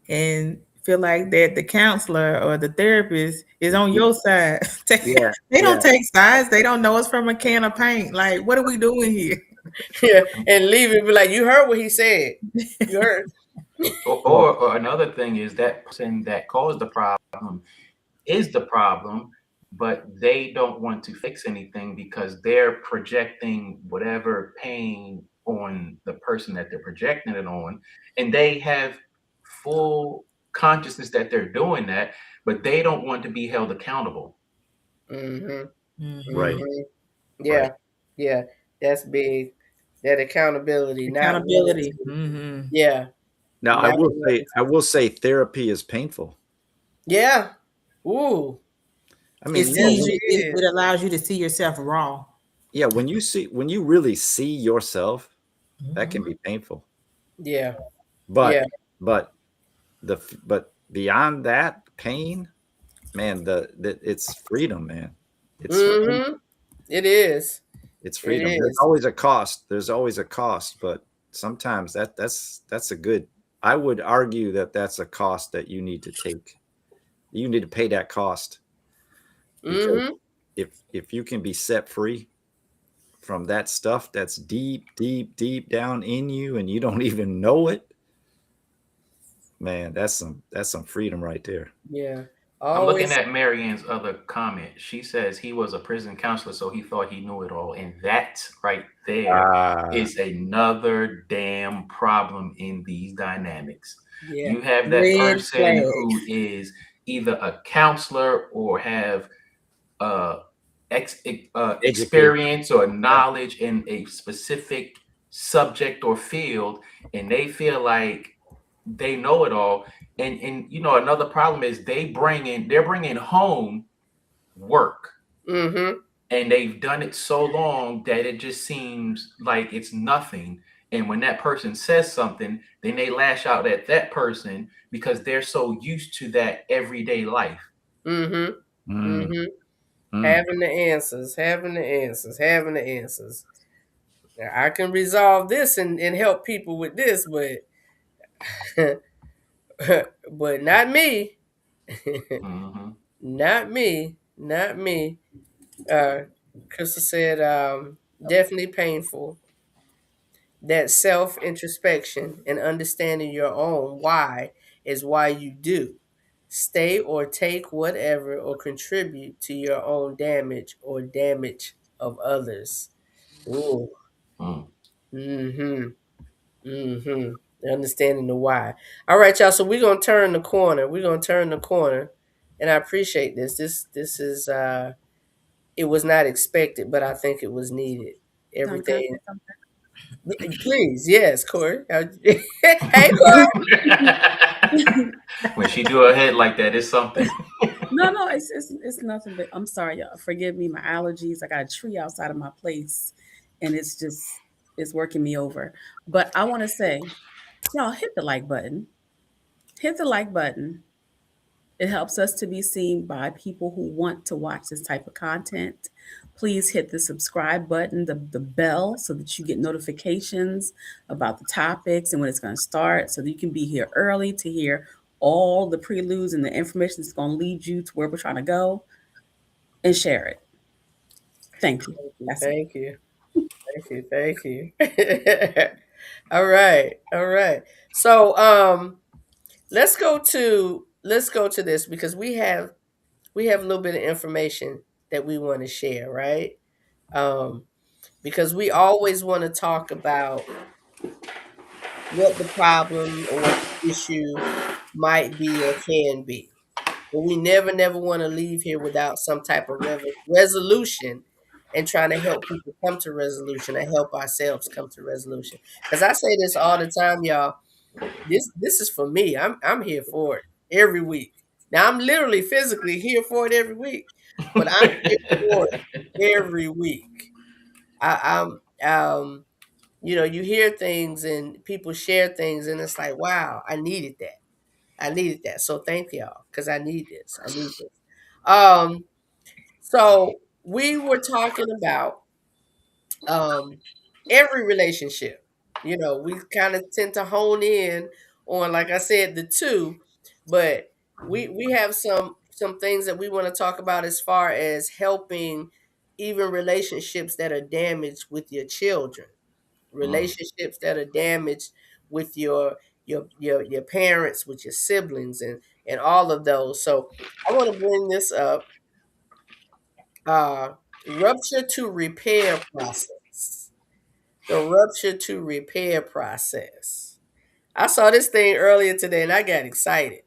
and feel like that the counselor or the therapist is on your side. Yeah, They don't yeah. take sides. They don't know us from a can of paint. Like, what are we doing here? Yeah. And leave it be like, you heard what he said. You heard. Or another thing is that person that caused the problem is the problem, but they don't want to fix anything because they're projecting whatever pain on the person that they're projecting it on. And they have full consciousness that they're doing that, but they don't want to be held accountable. Mm-hmm. Right. Mm-hmm. Yeah. Right. Yeah. That's big. That accountability, not willing Accountability. to. Mm-hmm. Yeah. Now Not willing I will say therapy is painful. Yeah. Ooh. I mean, It you know, sees Yes, you. it is. It allows you to see yourself raw. yeah, when you really see yourself, that can Mhm. be painful. Yeah. But Yeah. but but beyond that pain, man, the it's freedom, man. It's Mm-hmm. It is. it's It freedom. There's is. always a cost. There's always a cost, but sometimes that's a good. I would argue that that's a cost that you need to take. You need to pay that cost because Mm-hmm. if you can be set free from that stuff that's deep down in you and you don't even know it, man, that's some freedom right there. Yeah. I'm looking Always. at Marianne's other comment. She says he was a prison counselor, so he thought he knew it all. And that right there Ah, is another damn problem in these dynamics. Yeah. You have that Red person flag. who is either a counselor or have uh, educate. experience or knowledge in a specific subject or field, and they feel like they know it all. And you know, another problem is they're bringing home work, Mm-hmm. and they've done it so long that it just seems like it's nothing. And when that person says something, then they lash out at that person because they're so used to that everyday life. Mm-hmm. Mm, Mm-hmm. mm. Having the answers. Having the answers. Having the answers. Now, I can resolve this and help people with this, but but not me. Mm-hmm. Not me. Not me. Crystal said, definitely painful. That self introspection and understanding your own why is why you do. Stay or take whatever or contribute to your own damage or damage of others. Ooh. Mm. Mm-hmm. Mm-hmm. Understanding the why. All right, y'all. So we're gonna turn the corner. We're gonna turn the corner. And I appreciate this. This is it was not expected, but I think it was needed. Donna, can I Everything. say something? Please, yes, Corey. Hey, Corey. When she do her head like that, it's something. No, it's nothing. But I'm sorry, y'all. Forgive me. My allergies. I got a tree outside of my place, and it's working me over. But I want to say, y'all hit the like button. Hit the like button. It helps us to be seen by people who want to watch this type of content. Please hit the subscribe button, the bell, so that you get notifications about the topics and when it's going to start, so that you can be here early to hear all the preludes and the information that's going to lead you to where we're trying to go, and share it. Thank you. That's it. Thank you. Thank you. Thank you. All right. All right. So let's go to this because we have a little bit of information that we want to share, right? Because we always want to talk about what the problem or what the issue might be or can be. But we never want to leave here without some type of resolution and trying to help people come to resolution and help ourselves come to resolution. Because I say this all the time, y'all. This is for me. I'm here for it every week. Now I'm literally physically here for it every week, but I'm here for it every week. I'm you know, you hear things and people share things and it's like, wow, I needed that. I needed that. So thank y'all because I need this. I need this. So we were talking about every relationship. You know, we kind of tend to hone in on, like I said, the two, but we have some things that we want to talk about as far as helping even relationships that are damaged with your children, Mm. relationships that are damaged with your parents, with your siblings, and all of those. So I want to bring this up. Uh, Rupture to repair process. The rupture to repair process. I saw this thing earlier today and I got excited.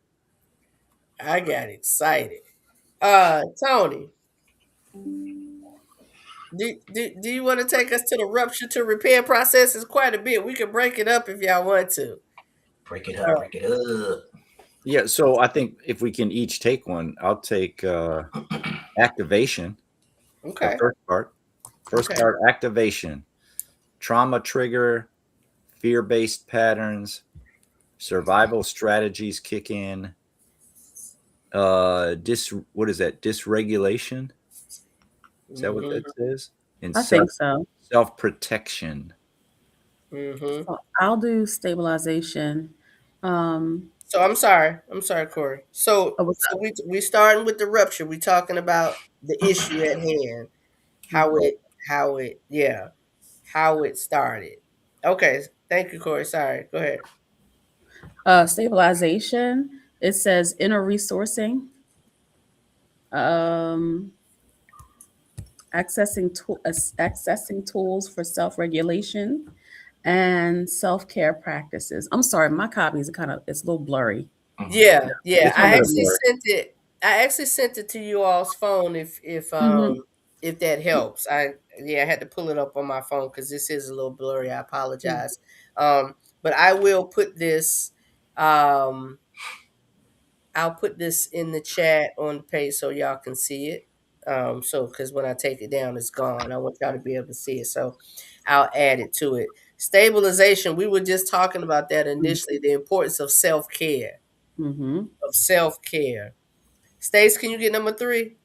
I got excited. Tony, do you want to take us to the rupture to repair process? It's quite a bit. We can break it up if y'all want to. Break it Uh, up, break it up. Yeah, so I think if we can each take one, I'll take activation, the okay. first part. First Okay. part, activation. Trauma trigger, fear-based patterns, survival strategies kick in. What is that? Dysregulation? Is that what that Mm-hmm. says? And I think so. self-protection. Mm-hmm. So I'll do stabilization. Um, So I'm sorry. I'm sorry, Corey. So oh, what's so up? we starting with the rupture. We talking about the issue at hand. How Mhm. it yeah. How it started. Okay. Thank you, Corey. Sorry. Go ahead. Stabilization. It says inner resourcing, um, accessing tools for self regulation, and self care practices. I'm sorry, my copies are it's a little blurry. Mhm. Yeah, yeah. It's a little blurry. I actually sent it to you all's phone Hmm. if that helps. I had to pull it up on my phone because this is a little blurry. I apologize. But I will put this um I'll put this in the chat on the page so y'all can see it. So because when I take it down, it's gone. I want y'all to be able to see it. So I'll add it to it. Stabilization. We were just talking about that initially, the importance of self-care. Hmm. Of self-care. Stace, can you get number 3?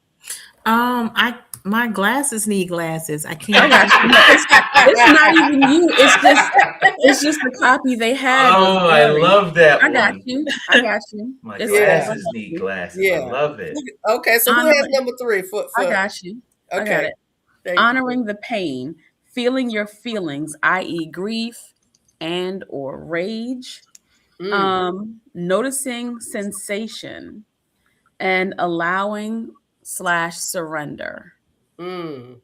I my glasses need glasses. I I can't. got you. No, it's not even you. It's just the copy they had was Oh, I blurry. love that I got one. you. I got you. My It's I Yeah, glasses got need you. glasses. I yeah. love it. Okay, so who has Honoring. number 3 I for got you. I got okay. it. Thank you. Honoring the pain, feeling your feelings, i.e., grief and or rage, Mm, noticing sensation, and allowing/surrender. mm.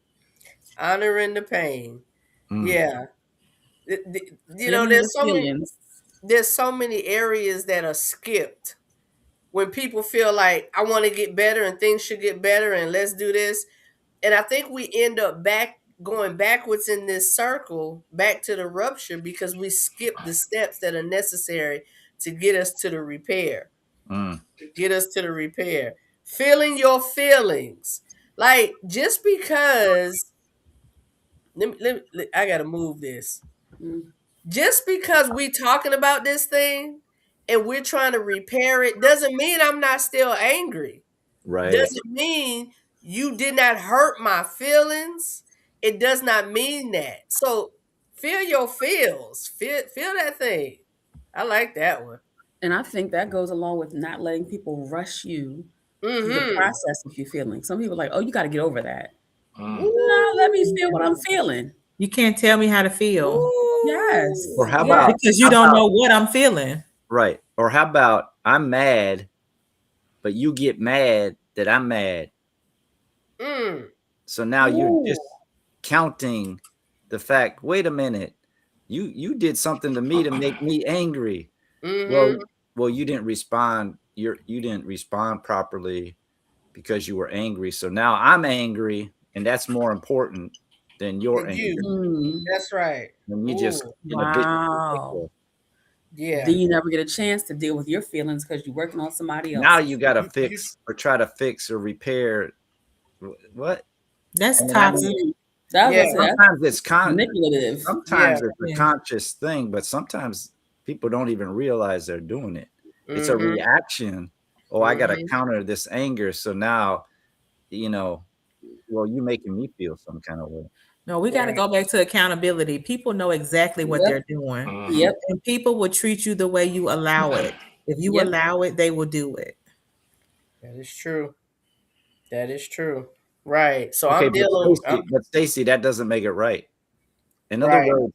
Honoring the pain. Mm, Yeah. You know, Feeling your feelings. there's so many areas that are skipped when people feel like I want to get better and things should get better and let's do this. And I think we end up going backwards in this circle back to the rupture because we skip the steps that are necessary to get us to the repair. mm. To get us to the repair. Feeling your feelings. Like just because I gotta move this. Mm. Just because we talking about this thing and we're trying to repair it doesn't mean I'm not still angry. Right. Doesn't mean you did not hurt my feelings. It does not mean that. So feel your feels. Feel that thing. I like that one. And I think that goes along with not letting people rush you through the Mm-hmm. process of you feeling. Some people are like, oh, you got to get over that. Mm. No, let me feel what I'm Ooh. feeling. You can't tell me how to feel Or Yes. Ooh. how Yes. about because you how don't about know what I'm feeling. right? Or how about I'm mad, but you get mad that I'm mad. Mm. So now you're Ooh. just counting the fact, wait a minute, you did something to me to make me angry. Mm-hmm. Well, well, you didn't respond. You didn't respond properly because you were angry. So now I'm angry, and that's more important than your And anger. you. Mm. That's right. And you just Ooh. in a vicious Wow. cycle. Yeah. Then you never get a chance to deal with your feelings because you're working on somebody Now you else's. got to You fix or try to fix or repair what? That's And I mean, toxic. Mm. That was yeah. gonna say that's sometimes it's manipulative. Yeah. sometimes it's a Yeah. conscious thing, but sometimes people don't even realize they're doing it. It's a Mm-hmm. reaction. Oh, I got to Mm-hmm. counter this anger. So now, you know, well, you making me feel some kind of way. No, we got to Right. go back to accountability. People know exactly what Yep. they're doing, Mhm. Yep. and people will treat you the way you allow it. If you Yep. allow it, they will do it. That is true. That is true. Right. So Okay, I'm dealing. but Stacy, that doesn't make it right. In other Right. words,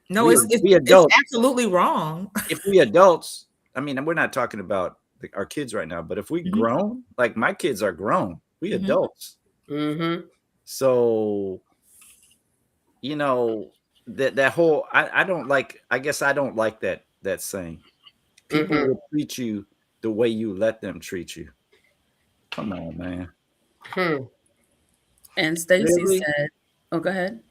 No, we it's adults, absolutely wrong. if we adults, I mean, we're not talking about our kids right now, but if we Mhm. grown, like my kids are grown, we Mhm. adults. Mm-hmm. So, you know, that whole I don't like. I guess I don't like that saying. People Mhm. will treat you the way you let them treat you. Come on, man. Hmm. And Stacy Really? said, "Oh, go ahead."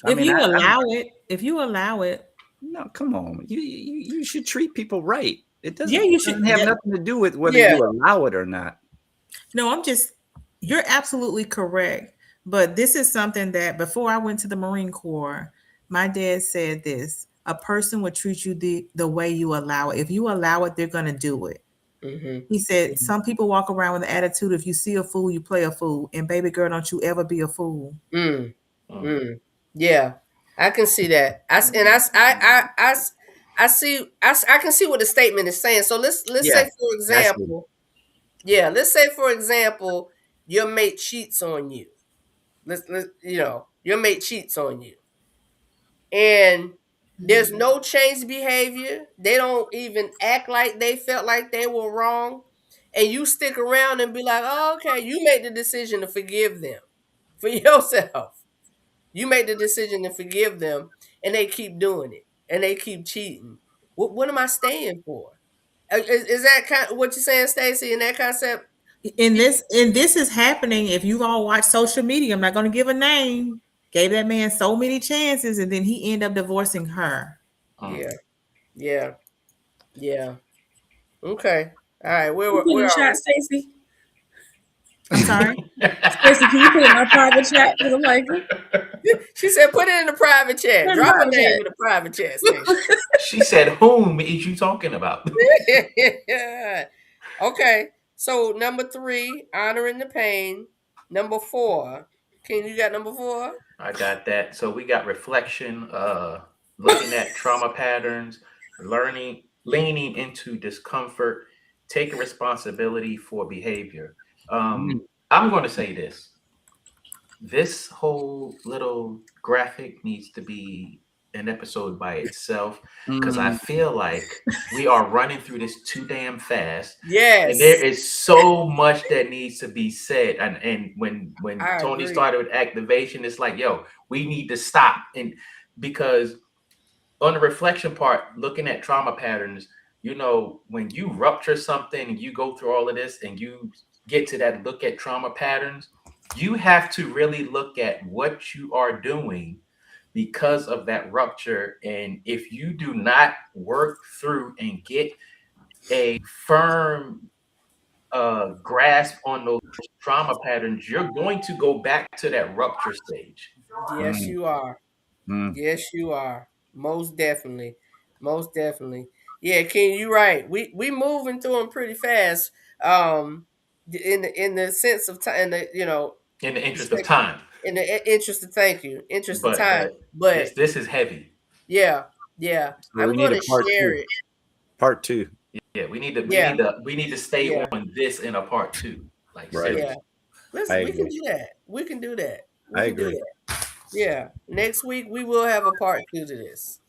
I If mean, you I'm allow it, no. Come on, you should treat people right. It yeah, you should. doesn't have nothing to do with whether Yeah. you allow it or not. No, you're absolutely correct. But this is something that before I went to the Marine Corps, my dad said this: a person would treat you the way you allow it. If you allow it, they're gonna do it. Mm-hmm. He said some people walk around with the attitude, if you see a fool, you play a fool. And baby girl, don't you ever be a fool. Mm. Mm. Mm. Yeah, I can see that. I see. I can see what the statement is saying. So let's Yeah, say for that's it. example, yeah, let's say for example, your mate cheats on you. Let's your mate cheats on you, and there's no changed behavior. They don't even act like they felt like they were wrong, and you stick around and be like, oh, okay, you make the decision to forgive them for yourself. You make the decision to forgive them, and they keep doing it, and they keep cheating. What am I staying for? Is that kind of what you're saying, Stacey? In that concept? And this is happening. If you all watch social media, I'm not going to give a name. Gave that man so many chances, and then he ended up divorcing her. Mm. Yeah, yeah, yeah. Okay, all right. Can you put in Where the are chat, Stacy? I'm sorry. Stacy, can you put it in our private chat? Because I'm like, we? She said, "Put it in the private chat. Put it in the Drop a private name chat." in the private chat, Stacey." She said, "Whom is you talking about?" Okay, so number 3, honoring the pain. Number 4, Ken, you got number 4? I got that. So we got reflection, looking at trauma patterns, leaning into discomfort, taking responsibility for behavior. I'm going to say this. This whole little graphic needs to be an episode by itself because I feel like we are running through this too damn fast. Yes. And there is so much that needs to be said. And when I Tony agree. started with activation, it's like, yo, we need to stop. And because on the reflection part, looking at trauma patterns, you know, when you rupture something and you go through all of this and you get to that look at trauma patterns, you have to really look at what you are doing because of that rupture. And if you do not work through and get a firm grasp on those trauma patterns, you're going to go back to that rupture stage. Yes, you are. Yes, you are. Most definitely. Most definitely. Yeah, Ken, you're right. We moving through them pretty fast. In the sense of time, In the interest of time. in the interest of interest of But time. But this is heavy. yeah. So I'm we need going a to part share 2. it. Part 2. Yeah, we need to stay Yeah. on this in a part 2. Like Right. seriously. Yeah. Listen, we can do that. We can do that. We I can do agree. that. Yeah. Next week we will have a part 2 to this.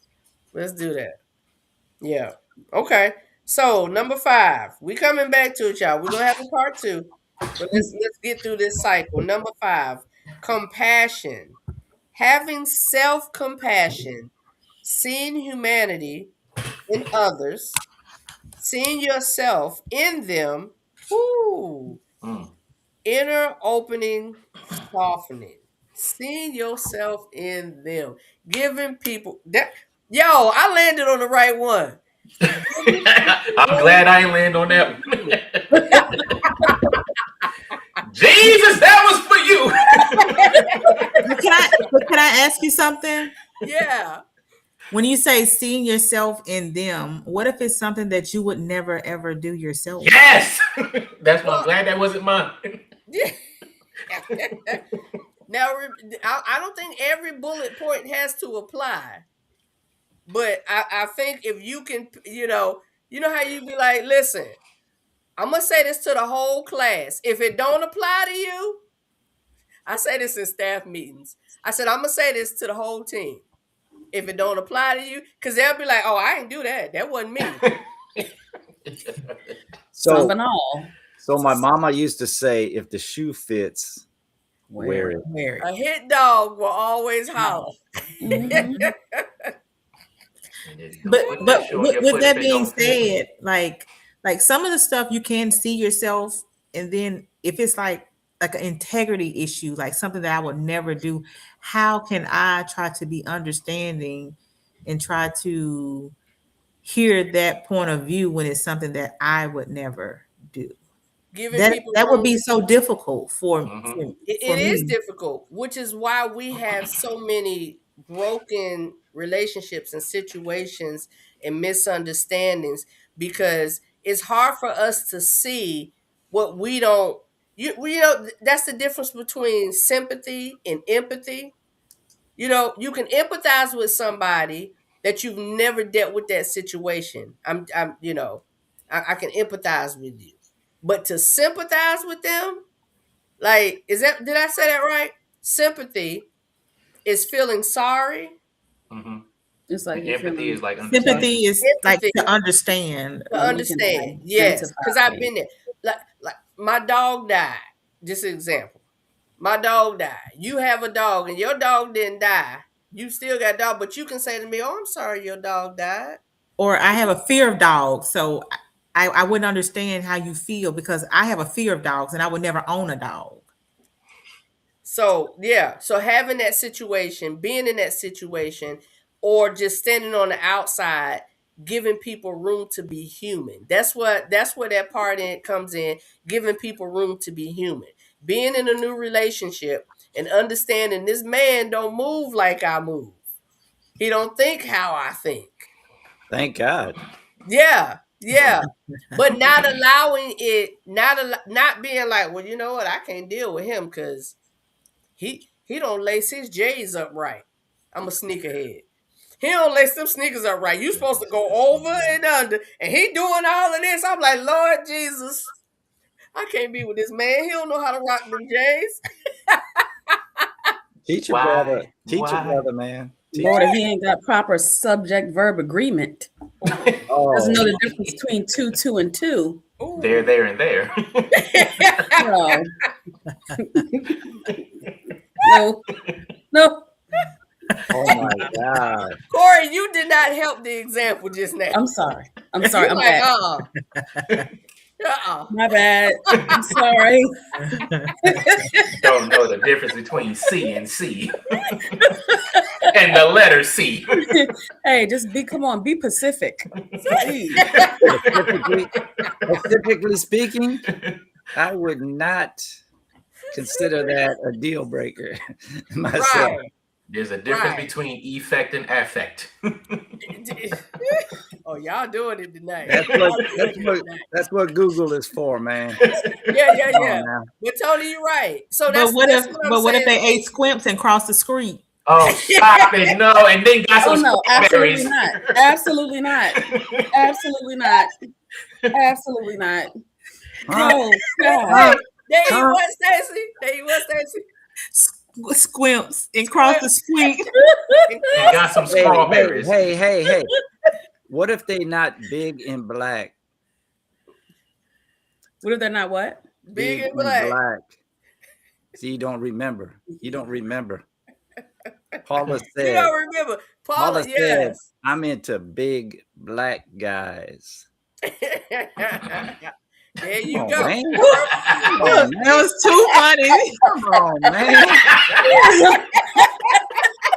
Let's do that. Yeah. Okay. So number 5, we coming back to it, y'all. We're gonna have a part 2, but let's get through this cycle. Number 5, compassion. Having self-compassion, seeing humanity in others, seeing yourself in them. Whoo. Mm. Inner opening, softening. Seeing yourself in them. Giving people that. Yo, I landed on the right one. I'm glad I ain't land on that one. Jesus, that was for you. Can I ask you something? Yeah. When you say seeing yourself in them, what if it's something that you would never ever do yourself? Yes. That's why I'm glad that wasn't mine. Yeah. Now, I don't think every bullet point has to apply, but I think if you can, how you be like, listen, I'm gonna say this to the whole class. If it don't apply to you, I say this in staff meetings. I said I'm gonna say this to the whole team. If it don't apply to you, because they'll be like, "Oh, I ain't do that. That wasn't me." Some So, and all. so my mama used to say, if the shoe fits, wear it. Wear A it. hit dog will always holler. Mhm. But Put that shoe on your with foot that if it being don't fit. said, like some of the stuff you can see yourself, and then if it's like an integrity issue, like something that I would never do, how can I try to be understanding and try to hear that point of view when it's something that I would never do? Giving That people that would room. be so difficult for Mhm. It is me. difficult, which is why we have so many broken relationships and situations and misunderstandings, because it's hard for us to see what we don't. That's the difference between sympathy and empathy. You can empathize with somebody that you've never dealt with that situation. I can empathize with you, but to sympathize with them, like, did I say that right? Sympathy is feeling sorry. Mhm. It's like And you're empathy is feeling like understanding. Sympathy is like Empathy to understand. to like you can understand. Yes, because I've identify. been there. Like my dog died. Just an example. My dog died. You have a dog and your dog didn't die. You still got a dog, but you can say to me, "Oh, I'm sorry your dog died." Or I have a fear of dogs, so I wouldn't understand how you feel because I have a fear of dogs and I would never own a dog. So yeah, so having that situation, being in that situation, or just standing on the outside, giving people room to be human. That's where that part in comes in, giving people room to be human. Being in a new relationship and understanding this man don't move like I move. He don't think how I think. Thank God. Yeah, yeah. But not allowing it, not being like, well, you know what, I can't deal with him because he don't lace his J's up right. I'm a sneakerhead. He don't lace them sneakers up right. You supposed to go over and under, and he doing all of this. I'm like, Lord Jesus, I can't be with this man. He don't know how to rock them J's. Teach your brother. Why? Teach your Why? brother, man. Teach Lord, if he ain't got proper subject verb agreement, Oh, doesn't know the difference between two, and two. Ooh. There, and there. No. No. No. oh my God. Corey, you did not help the example just now. I'm sorry. I'm sorry. You I'm like, bad. uh-uh. My bad. I'm sorry. Don't know the difference between C and C. And the letter C. Hey, just come on, be Pacific. Please. Specifically speaking, I would not consider that a deal breaker myself. Right. There's a difference Right. between effect and affect. Oh, y'all doing it tonight. That's what Google is for, man. Yeah. Come on now. But Tony, you're right. So But that's what if I'm what if saying. they ate squimps and crossed the street? Oh, stop it. No, and then got Oh some no, absolutely strawberries. not. Absolutely not. Absolutely not. Absolutely not. No, God. They eat what, Stacey? They eat what, Stacey? Squimps and cross the street. And got some strawberries. Hey. What if they not big and black? What if they're not what? Big and black. See, you don't remember. Paula said. You don't remember. Paula, said, yes. I'm into big black guys. There you Come go. on, man. That was too funny. Come on, man.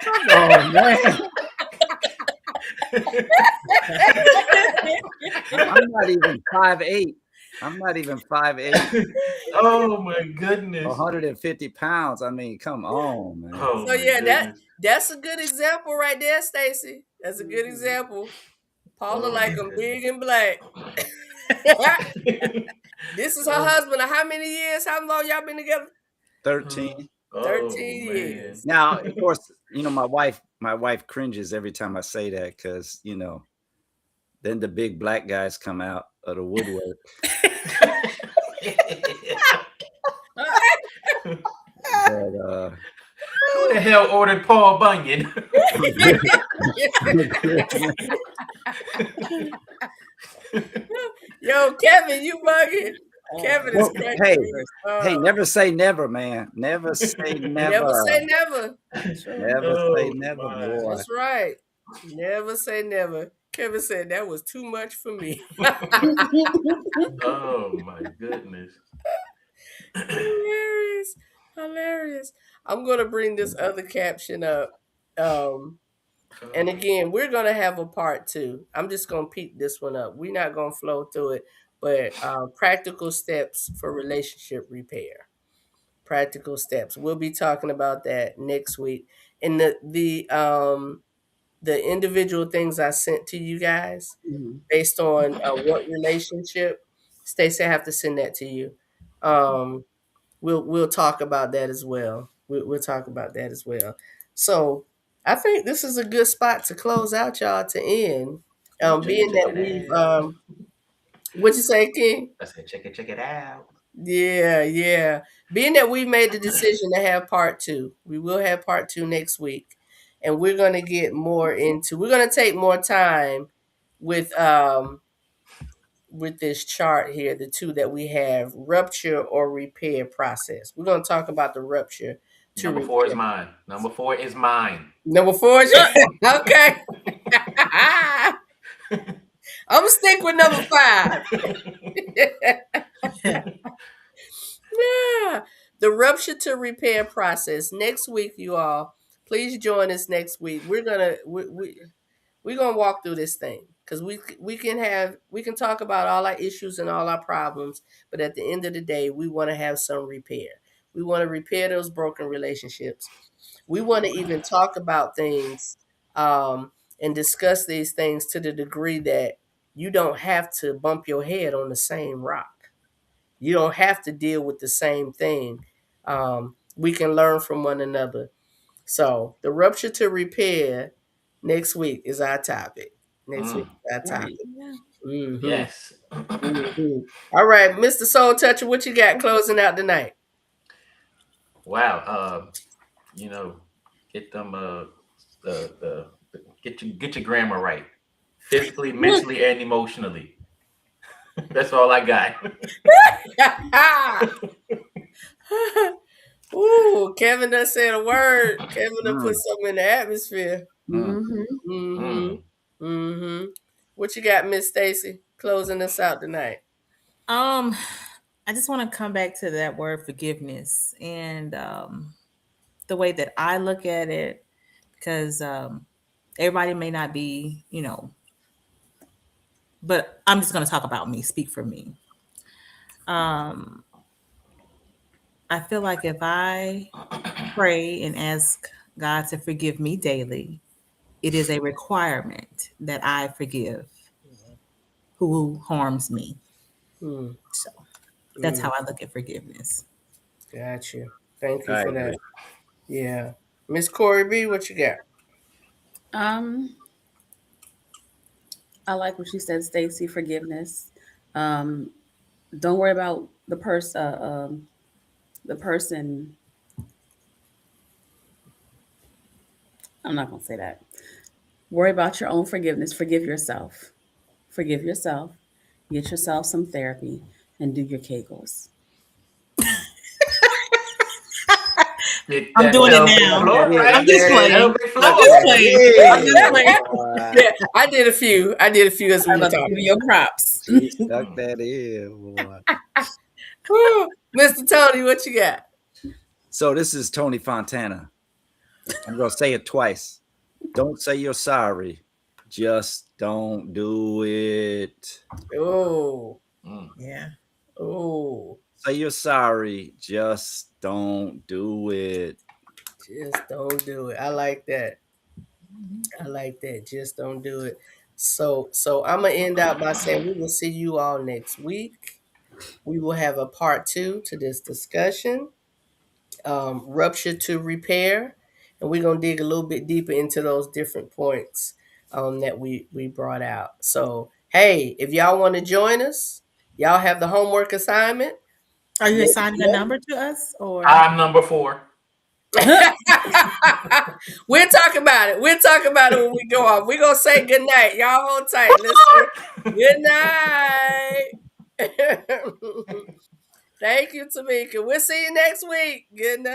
Come on, man. I'm not even 5'8". I'm not even 5'8". Oh my goodness. 150 pounds. I mean, come on, man. Oh, So my yeah, goodness. that's a good example right there, Stacey. That's a good example. Paula Oh, like my them big and black. This is her husband. How many years? How long y'all been together? 13. Oh 13 man. years. Now, of course, my wife cringes every time I say that because then the big black guys come out of the woodwork. But Who the hell ordered Paul Bunyan? Yo, Kevin, you bugging. Kevin is Well, cracking hey, me hey, up. never say never, man. Never say Never never. say never. Never say Oh never, my. boy. That's right. Never say never. Kevin said that was too much for me. Oh my goodness. Hilarious. Hilarious. I'm gonna bring this other caption up. And again, we're gonna have a part two. I'm just gonna peek this one up. We're not gonna flow through it, but practical steps for relationship repair. Practical steps. We'll be talking about that next week. And the individual things I sent to you guys Mhm. based on what relationship, Stacey, I have to send that to you. Um, we'll talk about that as well. We'll talk about that as well. So I think this is a good spot to close out, y'all, to end. Being Check that it we've out. what you say, King? I said, check it out. Yeah, yeah. Being that we made the decision to have part two, we will have part two next week. And we're gonna get more into we're gonna take more time with this chart here, the two that we have, rupture or repair process. We're gonna talk about the rupture to Number 4 is repair. mine. Number 4 is mine. Number 4 is okay. I'm gonna stick with number 5. Yeah. The rupture to repair process. Next week, you all, please join us next week. We're gonna walk through this thing because we can talk about all our issues and all our problems, but at the end of the day, we want to have some repair. We want to repair those broken relationships. We want to even talk about things and discuss these things to the degree that you don't have to bump your head on the same rock. You don't have to deal with the same thing. We can learn from one another. So the rupture to repair next week is our topic. Next week is our Right. topic. Yeah. Mm-hmm. Yes. Mm-hmm. All right, Mr. Soul Toucher, what you got closing out tonight? Wow. You know, get them the get your grammar right. Physically, mentally, and emotionally. That's all I got. Ooh, Kevin done said a word. Kevin done put Mm, something in the atmosphere. mm. Mm-hmm. Mm-hmm. Mm-hmm. What you got, Miss Stacy? Closing us out tonight. I just want to come back to that word forgiveness and the way that I look at it, because everybody may not be, but I'm just going to talk about me, speak for me. Um, I feel like if I pray and ask God to forgive me daily, it is a requirement that I forgive who harms me. Hmm. So that's how I look at forgiveness. Got you. Thank you I for that. agree. Yeah. Miss Corey B, what you got? Um, I like what you said, Stacy. Forgiveness. Um, don't worry about the person. The person. I'm not gonna say that. Worry about your own forgiveness. Forgive yourself. Forgive yourself. Get yourself some therapy and do your Kegels. Hit I'm that doing it pelvic now. floor Yeah, right I'm just there. playing. Pelvic I'm floor. just playing. I'm just playing. boy. Yeah, I did a few. I did a few as we I'm were about to talking. give you your props. She stuck that in, boy. Woo. Mr. Tony, what you got? So this is Tony Fontana. I'm gonna say it twice. Don't say you're sorry. Just don't do it. Oh, Mm. Yeah. oh, Say you're sorry. Just don't do it. just don't do it. I like that. I like that. Just don't do it. So I'm gonna end out by saying we will see you all next week. We will have a part two to this discussion. rupture to repair, and we're gonna dig a little bit deeper into those different points that we brought out. So hey, if y'all want to join us, y'all have the homework assignment. Are you assigning a number to us, or I'm number 4. We'll talk about it. We'll talk about it when we go off. We're gonna say good night. Y'all hold tight. Let's say good night. Thank you, Tamika. We'll see you next week. Good night.